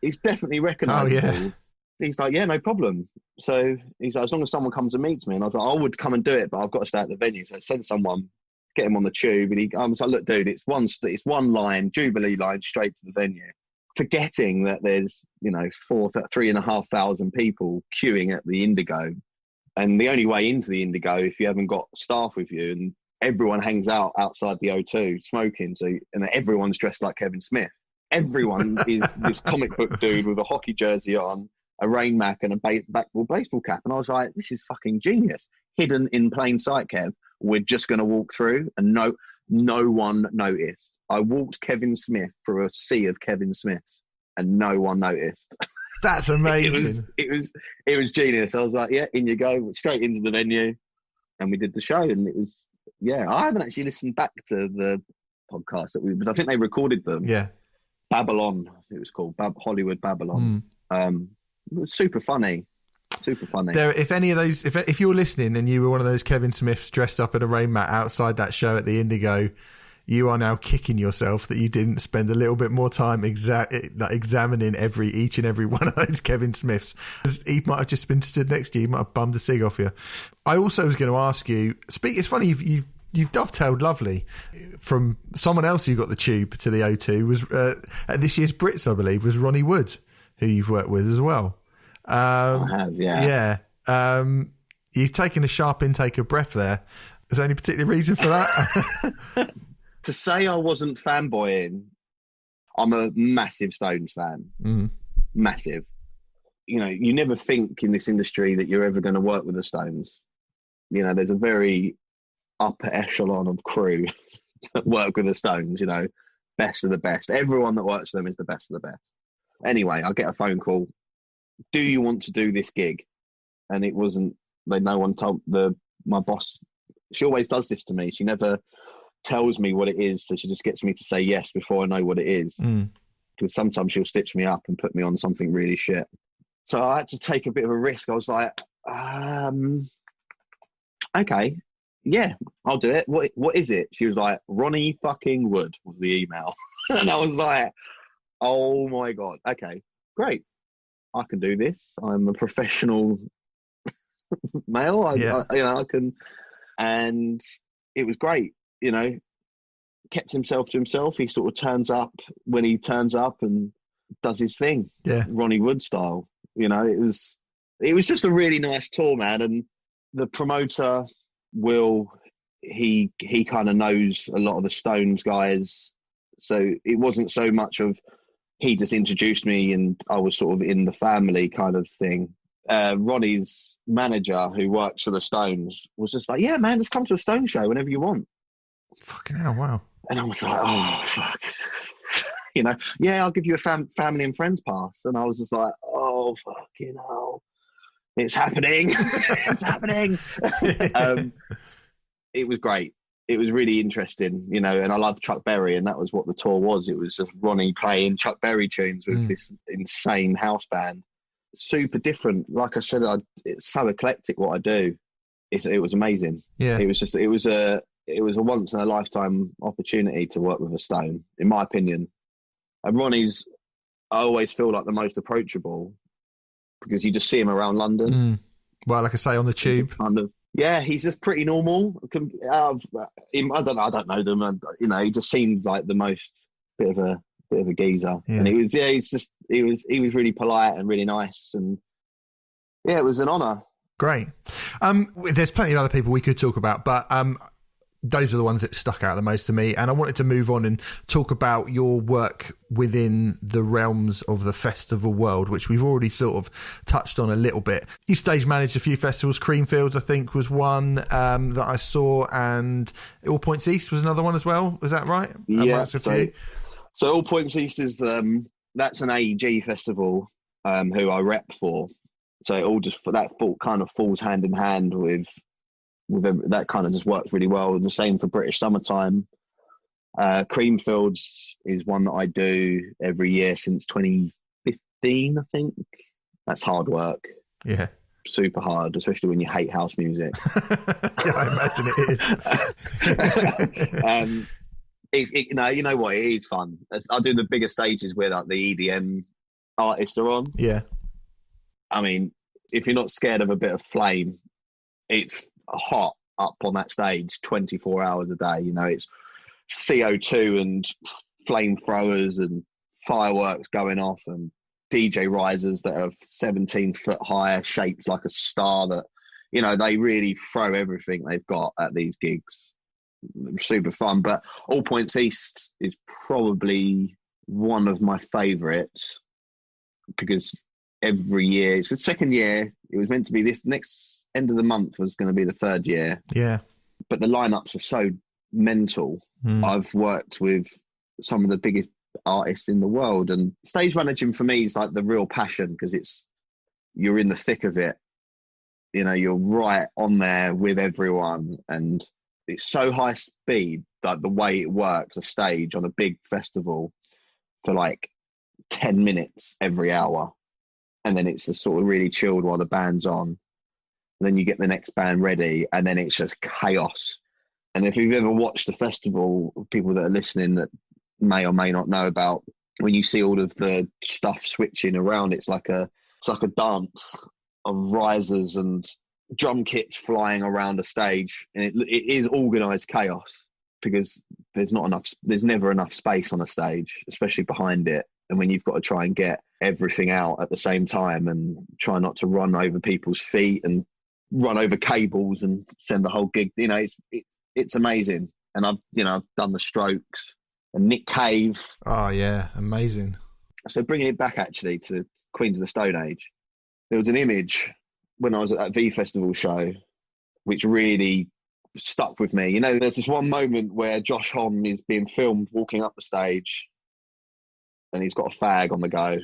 He's definitely recognizable. Oh, yeah. He's like, yeah, no problem. So he's like, as long as someone comes and meets me. And I was like, I would come and do it, but I've got to stay at the venue. So send someone, get him on the tube. And I was like, look, dude, it's one line, Jubilee line, straight to the venue. Forgetting that there's, 3,500 people queuing at the Indigo. And the only way into the Indigo, if you haven't got staff with you, and everyone hangs out outside the O2 smoking. And everyone's dressed like Kevin Smith. Everyone is this comic book dude with a hockey jersey on, a rain mac, and a backball baseball cap. And I was like, this is fucking genius. Hidden in plain sight, Kev. We're just going to walk through, and no one noticed. I walked Kevin Smith through a sea of Kevin Smiths, and no one noticed. That's amazing. It was genius. I was like, yeah, in you go, straight into the venue, and we did the show. And it was, I haven't actually listened back to the podcast but I think they recorded them. Yeah. Babylon, it was called Hollywood Babylon. It was super funny. Super funny. If any of those, if you're listening and you were one of those Kevin Smiths dressed up in a rain mat outside that show at the Indigo, you are now kicking yourself that you didn't spend a little bit more time examining each and every one of those Kevin Smiths. He might have just been stood next to you. He might have bummed a cig off you. I also was going to ask you. It's funny you've dovetailed lovely from someone else who got the tube to the O2 was at this year's Brits, I believe, was Ronnie Wood, who you've worked with as well. I have, yeah. Yeah. You've taken a sharp intake of breath there. Is there any particular reason for that? To say I wasn't fanboying, I'm a massive Stones fan. Massive. You know, you never think in this industry that you're ever going to work with the Stones. You know, there's a very upper echelon of crew that work with the Stones, you know, best of the best. Everyone that works for them is the best of the best. Anyway, I get a phone call. Do you want to do this gig? And it wasn't, no one told my boss. She always does this to me. She never tells me what it is, so she just gets me to say yes before I know what it is. Because sometimes she'll stitch me up and put me on something really shit. So I had to take a bit of a risk. I was like, okay, yeah, I'll do it. What is it? She was like, Ronnie fucking Wood was the email. And I was like, oh my God, okay, great. I can do this. I'm a professional male. I can. And it was great. You know, kept himself to himself. He sort of turns up when he turns up and does his thing. Yeah, Ronnie Wood style. You know, it was just a really nice tour, man. And the promoter, Will, he kind of knows a lot of the Stones guys, so it wasn't so much of he just introduced me and I was sort of in the family kind of thing. Ronnie's manager, who works for the Stones, was just like, yeah, man, just come to a Stones show whenever you want. Fucking hell, wow. And I was like, oh, fuck. You know, yeah, I'll give you a family and friends pass. And I was just like, oh, fucking hell. It's happening. It's happening. It was great. It was really interesting, you know, and I loved Chuck Berry, and that was what the tour was. It was just Ronnie playing Chuck Berry tunes with this insane house band. Super different. Like I said, it's so eclectic what I do. It was amazing. Yeah. It was a once in a lifetime opportunity to work with a Stone, in my opinion. And Ronnie's, I always feel like the most approachable because you just see him around London. Well, like I say, on the tube. Yeah, he's just pretty normal. I don't know them. You know, he just seemed like the most bit of a geezer. Yeah. And he was really polite and really nice. And yeah, it was an honour. Great. There's plenty of other people we could talk about, but those are the ones that stuck out the most to me. And I wanted to move on and talk about your work within the realms of the festival world, which we've already sort of touched on a little bit. You stage managed a few festivals. Creamfields, I think, was one that I saw, and All Points East was another one as well. Was that right? Yeah. So All Points East is that's an AEG festival who I rep for. So it all just kind of falls hand in hand with that kind of just works really well. The same for British Summertime. Creamfields is one that I do every year since 2015, I think. That's hard work. Yeah. Super hard, especially when you hate house music. Yeah, I imagine it is. You know what? It is fun. I do the bigger stages where like the EDM artists are on. Yeah. I mean, if you're not scared of a bit of flame, it's hot up on that stage 24 hours a day. You know, it's CO2 and flamethrowers and fireworks going off and DJ risers that are 17 foot high, shaped like a star that, you know, they really throw everything they've got at these gigs. Super fun. But All Points East is probably one of my favourites because every year, it's the second year, it was meant to be this next end of the month was going to be the third year. Yeah. But the lineups are so mental. I've worked with some of the biggest artists in the world, and stage managing for me is like the real passion because you're in the thick of it. You know, you're right on there with everyone, and it's so high speed, like the way it works, a stage on a big festival for like 10 minutes every hour. And then it's just sort of really chilled while the band's on. And then you get the next band ready, and then it's just chaos. And if you've ever watched the festival, people that are listening that may or may not know about, when you see all of the stuff switching around, it's like a dance of risers and drum kits flying around a stage. And it is organised chaos, because there's never enough space on a stage, especially behind it. And when you've got to try and get everything out at the same time and try not to run over people's feet and run over cables and send the whole gig, it's amazing. And I've done the Strokes and Nick Cave. Oh yeah, amazing. So bringing it back actually to Queens of the Stone Age, there was an image when I was at that V Festival show which really stuck with me. There's this one moment where Josh Homme is being filmed walking up the stage, and he's got a fag on the go,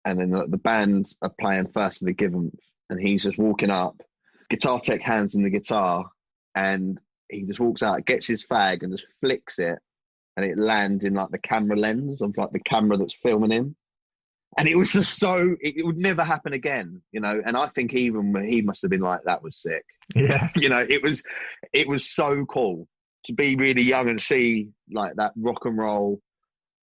and then the band are playing First of the Given, and he's just walking up, guitar tech hands in the guitar, and he just walks out, gets his fag and just flicks it, and it lands in like the camera lens of like the camera that's filming him. And it was just it would never happen again, and I think even he must have been like, that was sick. Yeah. It was so cool to be really young and see like that rock and roll.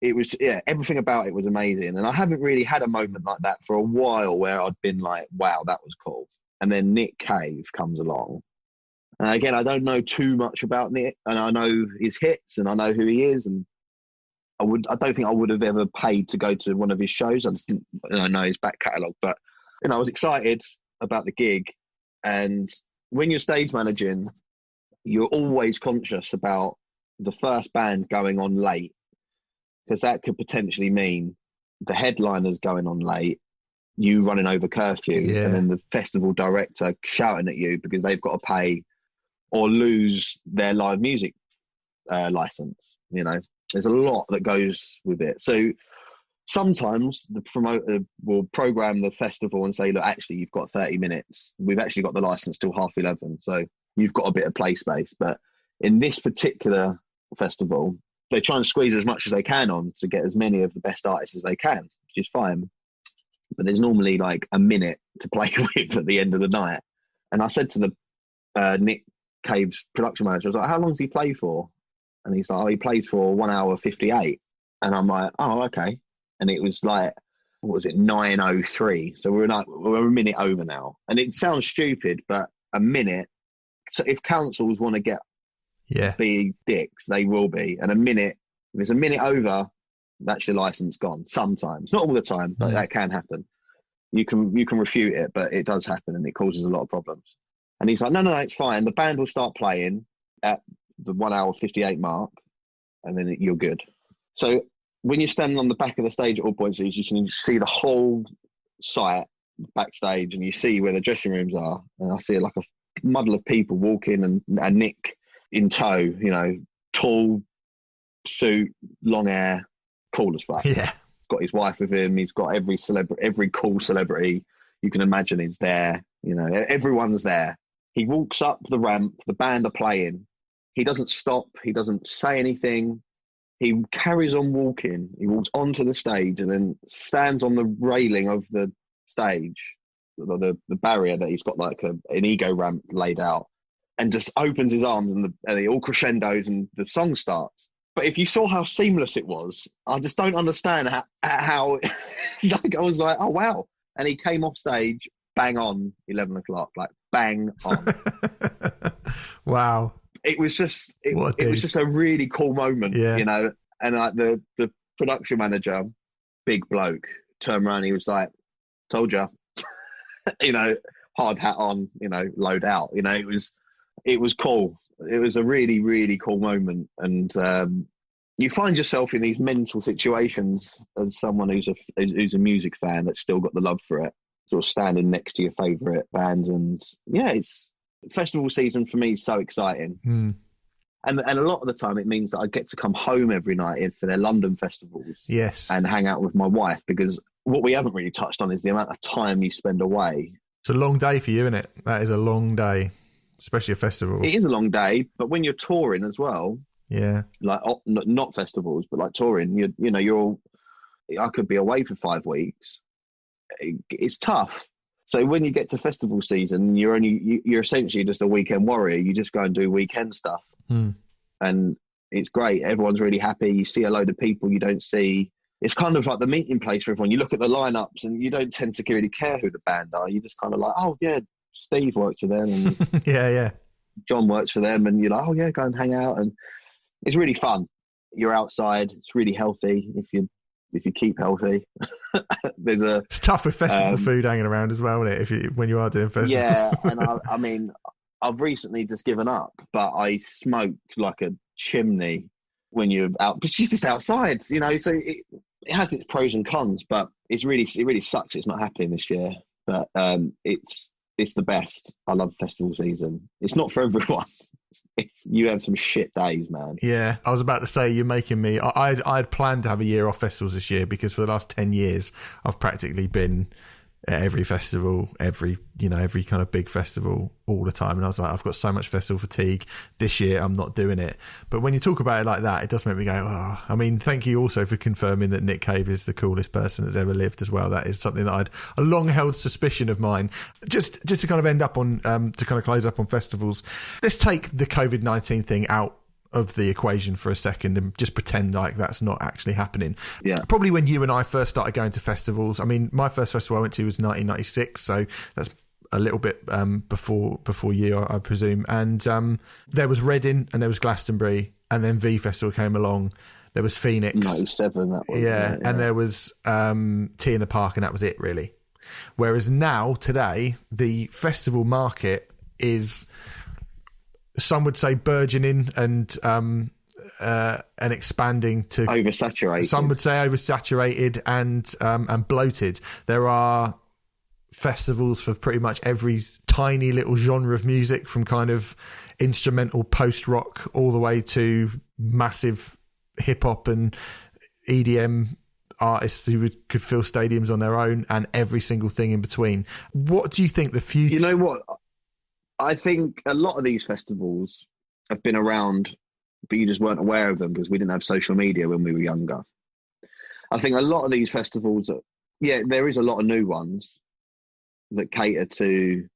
It was, everything about it was amazing. And I haven't really had a moment like that for a while where I'd been like, wow, that was cool. And then Nick Cave comes along. And again, I don't know too much about Nick, and I know his hits and I know who he is. And I don't think I would have ever paid to go to one of his shows. I just didn't know his back catalogue, but I was excited about the gig. And when you're stage managing, you're always conscious about the first band going on late, because that could potentially mean the headliners going on late, you running over curfew, and then the festival director shouting at you because they've got to pay or lose their live music license. There's a lot that goes with it. So sometimes the promoter will program the festival and say, look, actually, you've got 30 minutes. We've actually got the license till 11:30. So you've got a bit of play space. But in this particular festival, they try and squeeze as much as they can on to get as many of the best artists as they can, which is fine. But there's normally like a minute to play with at the end of the night. And I said to the Nick Cave's production manager, I was like, how long does he play for? And he's like, he plays for 1 hour 58. And I'm like, oh, okay. And it was like, what was it, 9:03? So we're a minute over now. And it sounds stupid, but a minute. So if councils want to get be dicks, they will be. And if it's a minute over, that's your license gone. Sometimes, not all the time, but that can happen. You can refute it, but it does happen, and it causes a lot of problems. And he's like, no, it's fine. The band will start playing at the 1 hour 58 mark, and then you're good. So when you're standing on the back of the stage at all points, you can see the whole site backstage, and you see where the dressing rooms are. And I see like a muddle of people walking, and Nick in tow, tall suit, long hair, cool as fuck. Yeah. He's got his wife with him. He's got every cool celebrity you can imagine is there. Everyone's there. He walks up the ramp, the band are playing. He doesn't stop. He doesn't say anything. He carries on walking. He walks onto the stage and then stands on the railing of the stage, the barrier that he's got like an ego ramp laid out, and just opens his arms, and it all crescendos and the song starts. But if you saw how seamless it was, I just don't understand how like I was like, oh wow. And he came off stage, bang on 11 o'clock, like bang on. Wow. It was just a really cool moment, And like the production manager, big bloke, turned around, he was like, told you, hard hat on, load out, it was cool. It was a really, really cool moment. And you find yourself in these mental situations as someone who's a music fan that's still got the love for it, sort of standing next to your favourite band. And it's festival season for me is so exciting. And a lot of the time it means that I get to come home every night for their London festivals. Yes. And hang out with my wife, because what we haven't really touched on is the amount of time you spend away. It's a long day for you, isn't it? That is a long day, especially a festival. It is a long day, but when you're touring as well, like not festivals, but like touring, you're all I could be away for 5 weeks. It's tough. So when you get to festival season, you're essentially just a weekend warrior. You just go and do weekend stuff, and it's great. Everyone's really happy. You see a load of people you don't see. It's kind of like the meeting place for everyone. You look at the lineups, and you don't tend to really care who the band are. You just kind of like, oh yeah, Steve works for them, and yeah, John works for them, and you're like, oh yeah, go and hang out, and it's really fun. You're outside. It's really healthy if you keep healthy. It's tough with festival food hanging around as well, isn't it? When you are doing festivals. Yeah, and I mean, I've recently just given up, but I smoke like a chimney when you're out. But she's just outside, you know. So it has its pros and cons, but it really sucks. It's not happening this year, but it's the best. I love festival season. It's not for everyone. You have some shit days, man. Yeah, I was about to say, you're making me. I'd planned to have a year off festivals this year, because for the last 10 years I've practically been at every festival, every kind of big festival all the time, and I was like, I've got so much festival fatigue this year, I'm not doing it. But when you talk about it like that, it does make me go, oh. I mean, thank you also for confirming that Nick Cave is the coolest person that's ever lived as well. That is something that I'd a long held suspicion of mine. Just to kind of end up on to kind of close up on festivals, let's take the COVID-19 thing out of the equation for a second and just pretend like that's not actually happening. Yeah. Probably when you and I first started going to festivals, I mean, my first festival I went to was 1996, so that's a little bit before you, I presume. And there was Reading and there was Glastonbury, and then V Festival came along. There was Phoenix. 97, that was. Yeah, and there was Tea in the Park, and that was it, really. Whereas now, today, the festival market is, some would say, burgeoning and expanding to oversaturated. Some would say oversaturated and bloated. There are festivals for pretty much every tiny little genre of music, from kind of instrumental post-rock all the way to massive hip-hop and EDM artists who could fill stadiums on their own, and every single thing in between. What do you think the future... You know what? I think a lot of these festivals have been around, but you just weren't aware of them because we didn't have social media when we were younger. I think a lot of these festivals, there is a lot of new ones that cater to,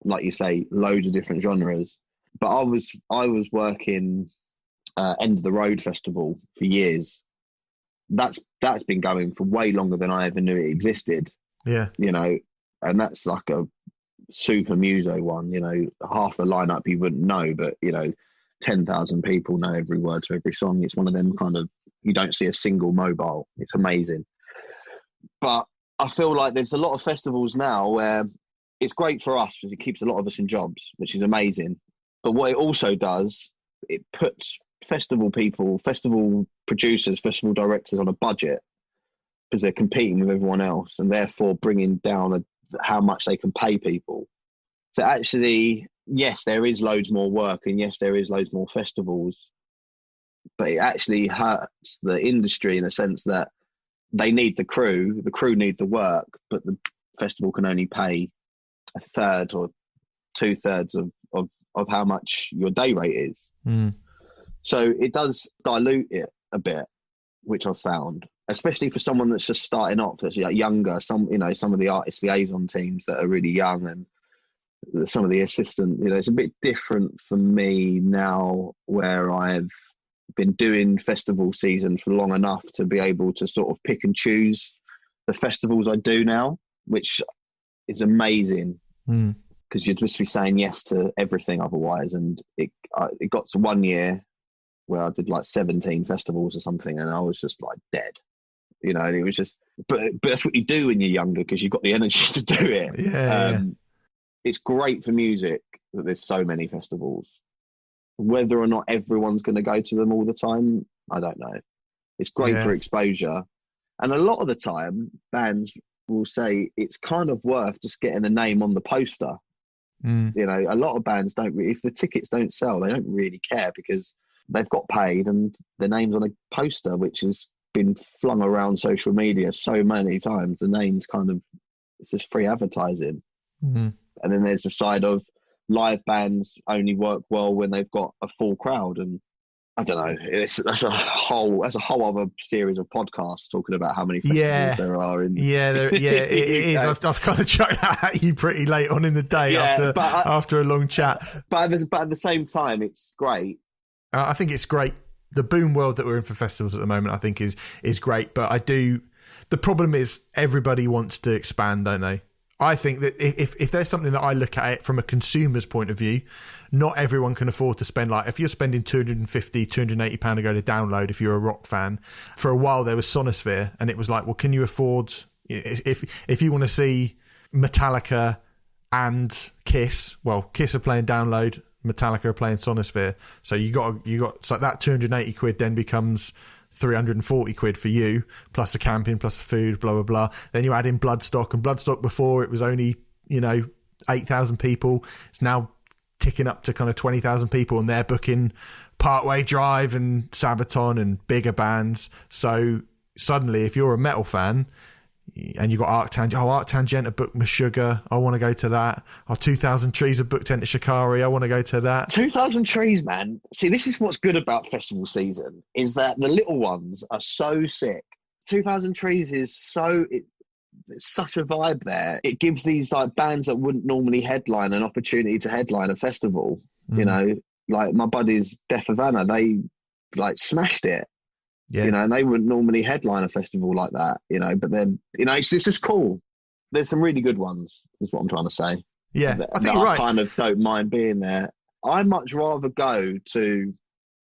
like you say, loads of different genres. But I was working End of the Road Festival for years. That's been going for way longer than I ever knew it existed. Yeah, you know, and that's like a super muso one. You know, half the lineup you wouldn't know, but 10,000 people know every word to every song. It's one of them kind of, you don't see a single mobile. It's amazing. But I feel like there's a lot of festivals now where it's great for us because it keeps a lot of us in jobs, which is amazing. But what it also does, it puts festival people, festival producers, festival directors on a budget because they're competing with everyone else, and therefore bringing down how much they can pay people. So actually, yes, there is loads more work, and yes, there is loads more festivals, but it actually hurts the industry in a sense that they need the crew need the work, but the festival can only pay a third or 2/3 of how much your day rate is. So it does dilute it a bit, which I've found, especially for someone that's just starting off, that's younger. Some of the artist liaison teams that are really young, and some of the assistant, it's a bit different for me now, where I've been doing festival season for long enough to be able to sort of pick and choose the festivals I do now, which is amazing because you'd just be saying yes to everything otherwise. And it got to one year where I did like 17 festivals or something, and I was just like dead, and it was just, but that's what you do when you're younger because you've got the energy to do it. It's great for music that there's so many festivals. Whether or not everyone's going to go to them all the time, I don't know. It's great for exposure. And a lot of the time, bands will say it's kind of worth just getting a name on the poster. A lot of bands don't, if the tickets don't sell, they don't really care because they've got paid and their name's on a poster, which has been flung around social media so many times. The name's kind of, it's just free advertising. And then there's the side of live bands only work well when they've got a full crowd. And I don't know. That's a whole other series of podcasts talking about how many festivals there are in. It is. I've kind of chucked that at you pretty late on in the day after a long chat. But at the same time, it's great. I think it's great. The boom world that we're in for festivals at the moment, I think is great. But the problem is everybody wants to expand, don't they? I think that if there's something that I look at it from a consumer's point of view, not everyone can afford to spend, like, if you're spending £250, £280 to go to download, if you're a rock fan, for a while there was Sonosphere, and it was like, well, can you afford, if you want to see Metallica and Kiss, well, Kiss are playing download, Metallica are playing Sonosphere, so you got so that 280 quid then becomes 340 quid for you, plus the camping, plus the food, blah blah blah. Then you add in Bloodstock, and Bloodstock before it was only 8,000 people. It's now ticking up to kind of 20,000 people, and they're booking Parkway Drive and Sabaton and bigger bands. So suddenly, if you're a metal fan and you've got Arctangent have booked Meshuggah, I want to go to that. 2,000 Trees have booked Enter Shikari, I want to go to that. 2,000 Trees, man. See, this is what's good about festival season, is that the little ones are so sick. 2,000 Trees is it's such a vibe there. It gives these like bands that wouldn't normally headline an opportunity to headline a festival. Like my buddies Death Havana, they like smashed it. Yeah. And they wouldn't normally headline a festival like that, but then, it's just cool. There's some really good ones, is what I'm trying to say. Yeah, I think you're right. I kind of don't mind being there. I'd much rather go to,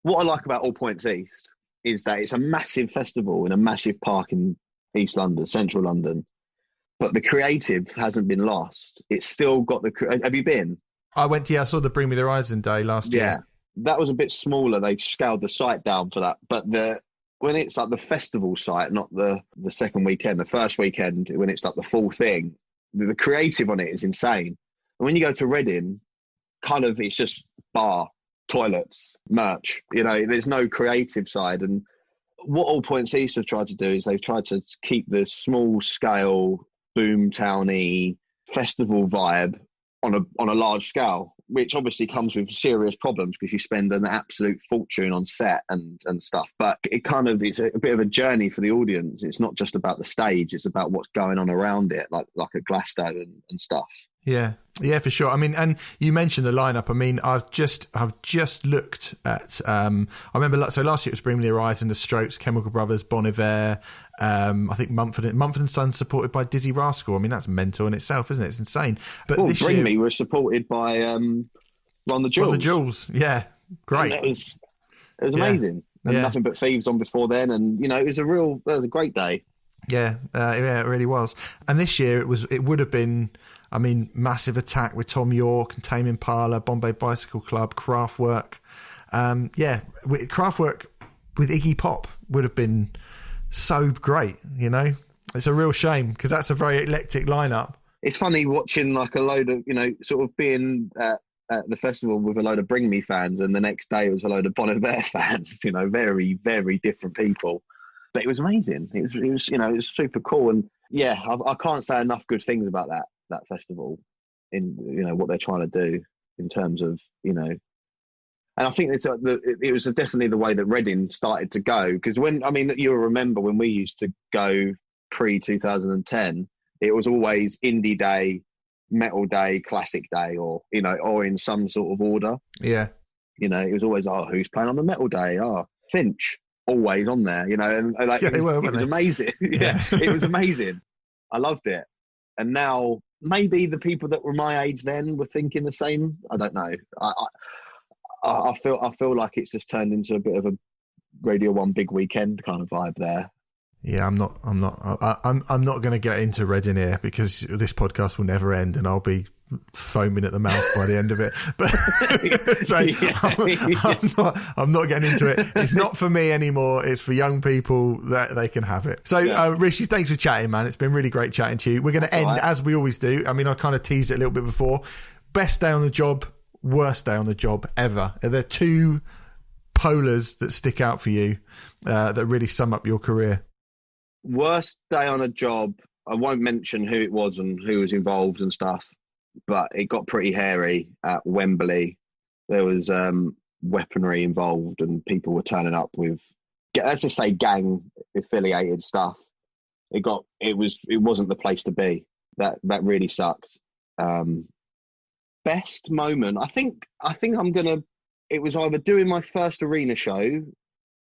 what I like about All Points East is that it's a massive festival in a massive park in East London, central London, but the creative hasn't been lost. It's still got have you been? I went I saw the Bring Me the Horizon Day last year. Yeah, that was a bit smaller. They scaled the site down for that, but when it's like the festival site, not the second weekend, the first weekend, when it's like the full thing, the creative on it is insane. And when you go to Reading, kind of it's just bar, toilets, merch, there's no creative side. And what All Points East have tried to do is they've tried to keep the small scale, boom towny festival vibe on a large scale, which obviously comes with serious problems because you spend an absolute fortune on set and stuff. But it's a bit of a journey for the audience. It's not just about the stage; it's about what's going on around it, like at Glasgow and stuff. Yeah, for sure. I mean, and you mentioned the lineup. I mean, I've just looked at. I remember. So last year it was Bring Me the Horizon, The Strokes, Chemical Brothers, Bon Iver. I think Mumford & Sons supported by Dizzy Rascal. I mean, that's mental in itself, isn't it? It's insane. But this Bring year, Me was supported by Ron the Jewels. Ron the Jewels, yeah, great. And it was amazing. And Nothing But Thieves on before then, and it was a great day. Yeah, it really was. And this year it would have been. I mean, Massive Attack with Tom York and Tame Impala, Bombay Bicycle Club, Kraftwerk. Kraftwerk with Iggy Pop would have been so great, It's a real shame because that's a very eclectic lineup. It's funny watching like a load of, sort of being at the festival with a load of Bring Me fans, and the next day it was a load of Bon Iver fans, very, very different people. But it was amazing. It was super cool. And yeah, I can't say enough good things about that festival in what they're trying to do in terms of and I think it was definitely the way that Reading started to go, because you'll remember when we used to go pre 2010, it was always indie day, metal day, classic day, or in some sort of order. It was always who's playing on the metal day? Finch, always on there, and it was amazing. It was amazing. I loved it. And now maybe the people that were my age then were thinking the same. I don't know. I feel like it's just turned into a bit of a Radio 1 big weekend kind of vibe there. Yeah, I'm not going to get into Reading here because this podcast will never end, and I'll be foaming at the mouth by the end of it. But I'm not getting into it. It's not for me anymore. It's for young people that they can have it. So, Rishi, thanks for chatting, man. It's been really great chatting to you. We're going to end as we always do. I mean, I kind of teased it a little bit before. Best day on the job, worst day on the job ever. Are there two polars that stick out for you that really sum up your career? Worst day on a job. I won't mention who it was and who was involved and stuff, but it got pretty hairy at Wembley. There was weaponry involved, and people were turning up with, let's just say, gang affiliated stuff. It wasn't the place to be. That really sucked. Best moment, I think it was either doing my first arena show,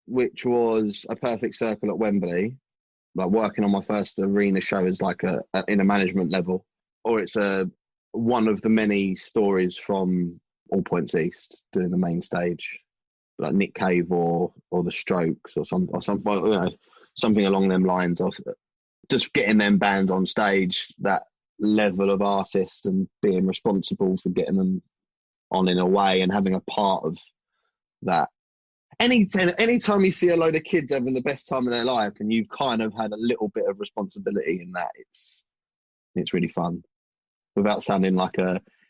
which was a Perfect Circle at Wembley, like working on my first arena show as like in a management level, or it's one of the many stories from All Points East doing the main stage, like Nick Cave or the Strokes or something, something along them lines of just getting them bands on stage, that level of artist, and being responsible for getting them on in a way and having a part of that. Anytime you see a load of kids having the best time of their life and you've kind of had a little bit of responsibility in that, it's really fun, without sounding like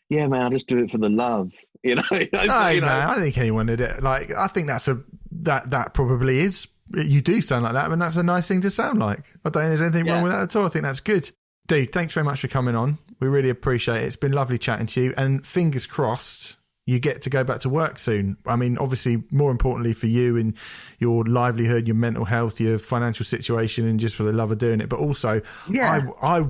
yeah, man, I'll just do it for the love, No, man, I think anyone did it. Like, I think that probably is. You do sound like that, and that's a nice thing to sound like. I don't think there's anything wrong with that at all. I think that's good. Dude, thanks very much for coming on. We really appreciate it. It's been lovely chatting to you, and fingers crossed you get to go back to work soon. I mean, obviously, more importantly for you and your livelihood, your mental health, your financial situation, and just for the love of doing it. But also, I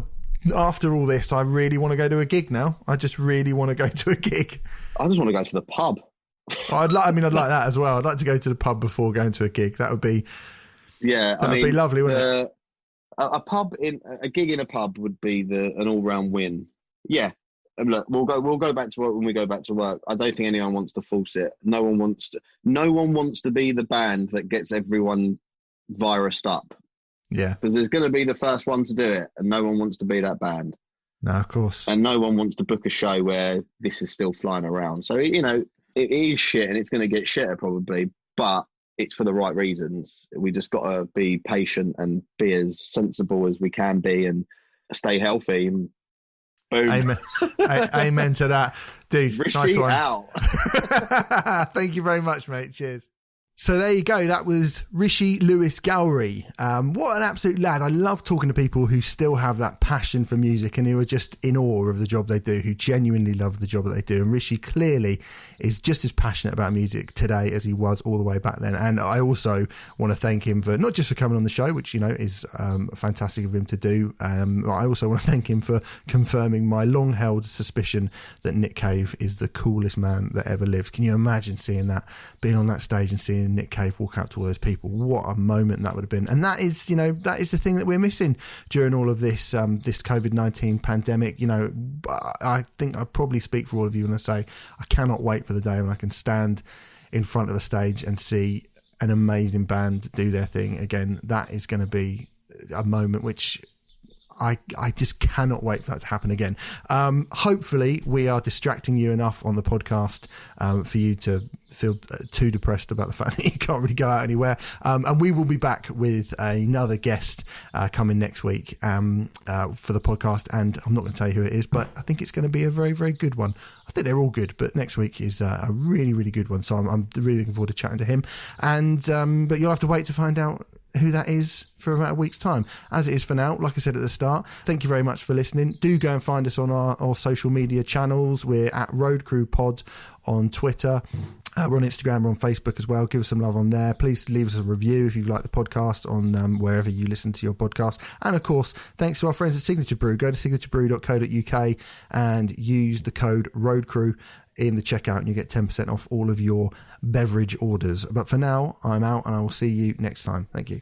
after all this, I really want to go to a gig now. I just really want to go to a gig. I just want to go to the pub. I'd like that as well. I'd like to go to the pub before going to a gig. That would be, be lovely, wouldn't it? A gig in a pub would be an all-round win. Yeah. And look, we'll go back to work when we go back to work. I don't think anyone wants to force it. No one wants to be the band that gets everyone virused up. Yeah. Because there's going to be the first one to do it, and no one wants to be that band. No, of course. And no one wants to book a show where this is still flying around. So, it is shit, and it's going to get shitter probably, but it's for the right reasons. We just got to be patient and be as sensible as we can be and stay healthy. And boom. Amen. Amen to that. Dude, Rishi nice one. out. Thank you very much, mate. Cheers. So there you go. That was Rishi-Louis Gowry. What an absolute lad. I love talking to people who still have that passion for music and who are just in awe of the job they do, who genuinely love the job that they do. And Rishi clearly is just as passionate about music today as he was all the way back then. And I also want to thank him for not just for coming on the show, which, is fantastic of him to do. I also want to thank him for confirming my long-held suspicion that Nick Cave is the coolest man that ever lived. Can you imagine seeing that, being on that stage and seeing Nick Cave walk out to all those people? What a moment that would have been. And that is the thing that we're missing during all of this this COVID-19 pandemic. I think I probably speak for all of you when I say I cannot wait for the day when I can stand in front of a stage and see an amazing band do their thing again. That is going to be a moment which I just cannot wait for that to happen again. Hopefully we are distracting you enough on the podcast for you to feel too depressed about the fact that you can't really go out anywhere. And we will be back with another guest coming next week for the podcast. And I'm not going to tell you who it is, but I think it's going to be a very, very good one. I think they're all good, but next week is a really, really good one. So I'm really looking forward to chatting to him. And but you'll have to wait to find out who that is for about a week's time. As it is for now, like I said at the start, thank you very much for listening. Do go and find us on our social media channels. We're at Road Crew Pod on Twitter. We're on Instagram, we're on Facebook as well. Give us some love on there. Please leave us a review if you like the podcast on wherever you listen to your podcast. And of course, thanks to our friends at Signature Brew. Go to signaturebrew.co.uk and use the code ROADCREW in the checkout and you get 10% off all of your beverage orders. But for now, I'm out and I will see you next time. Thank you.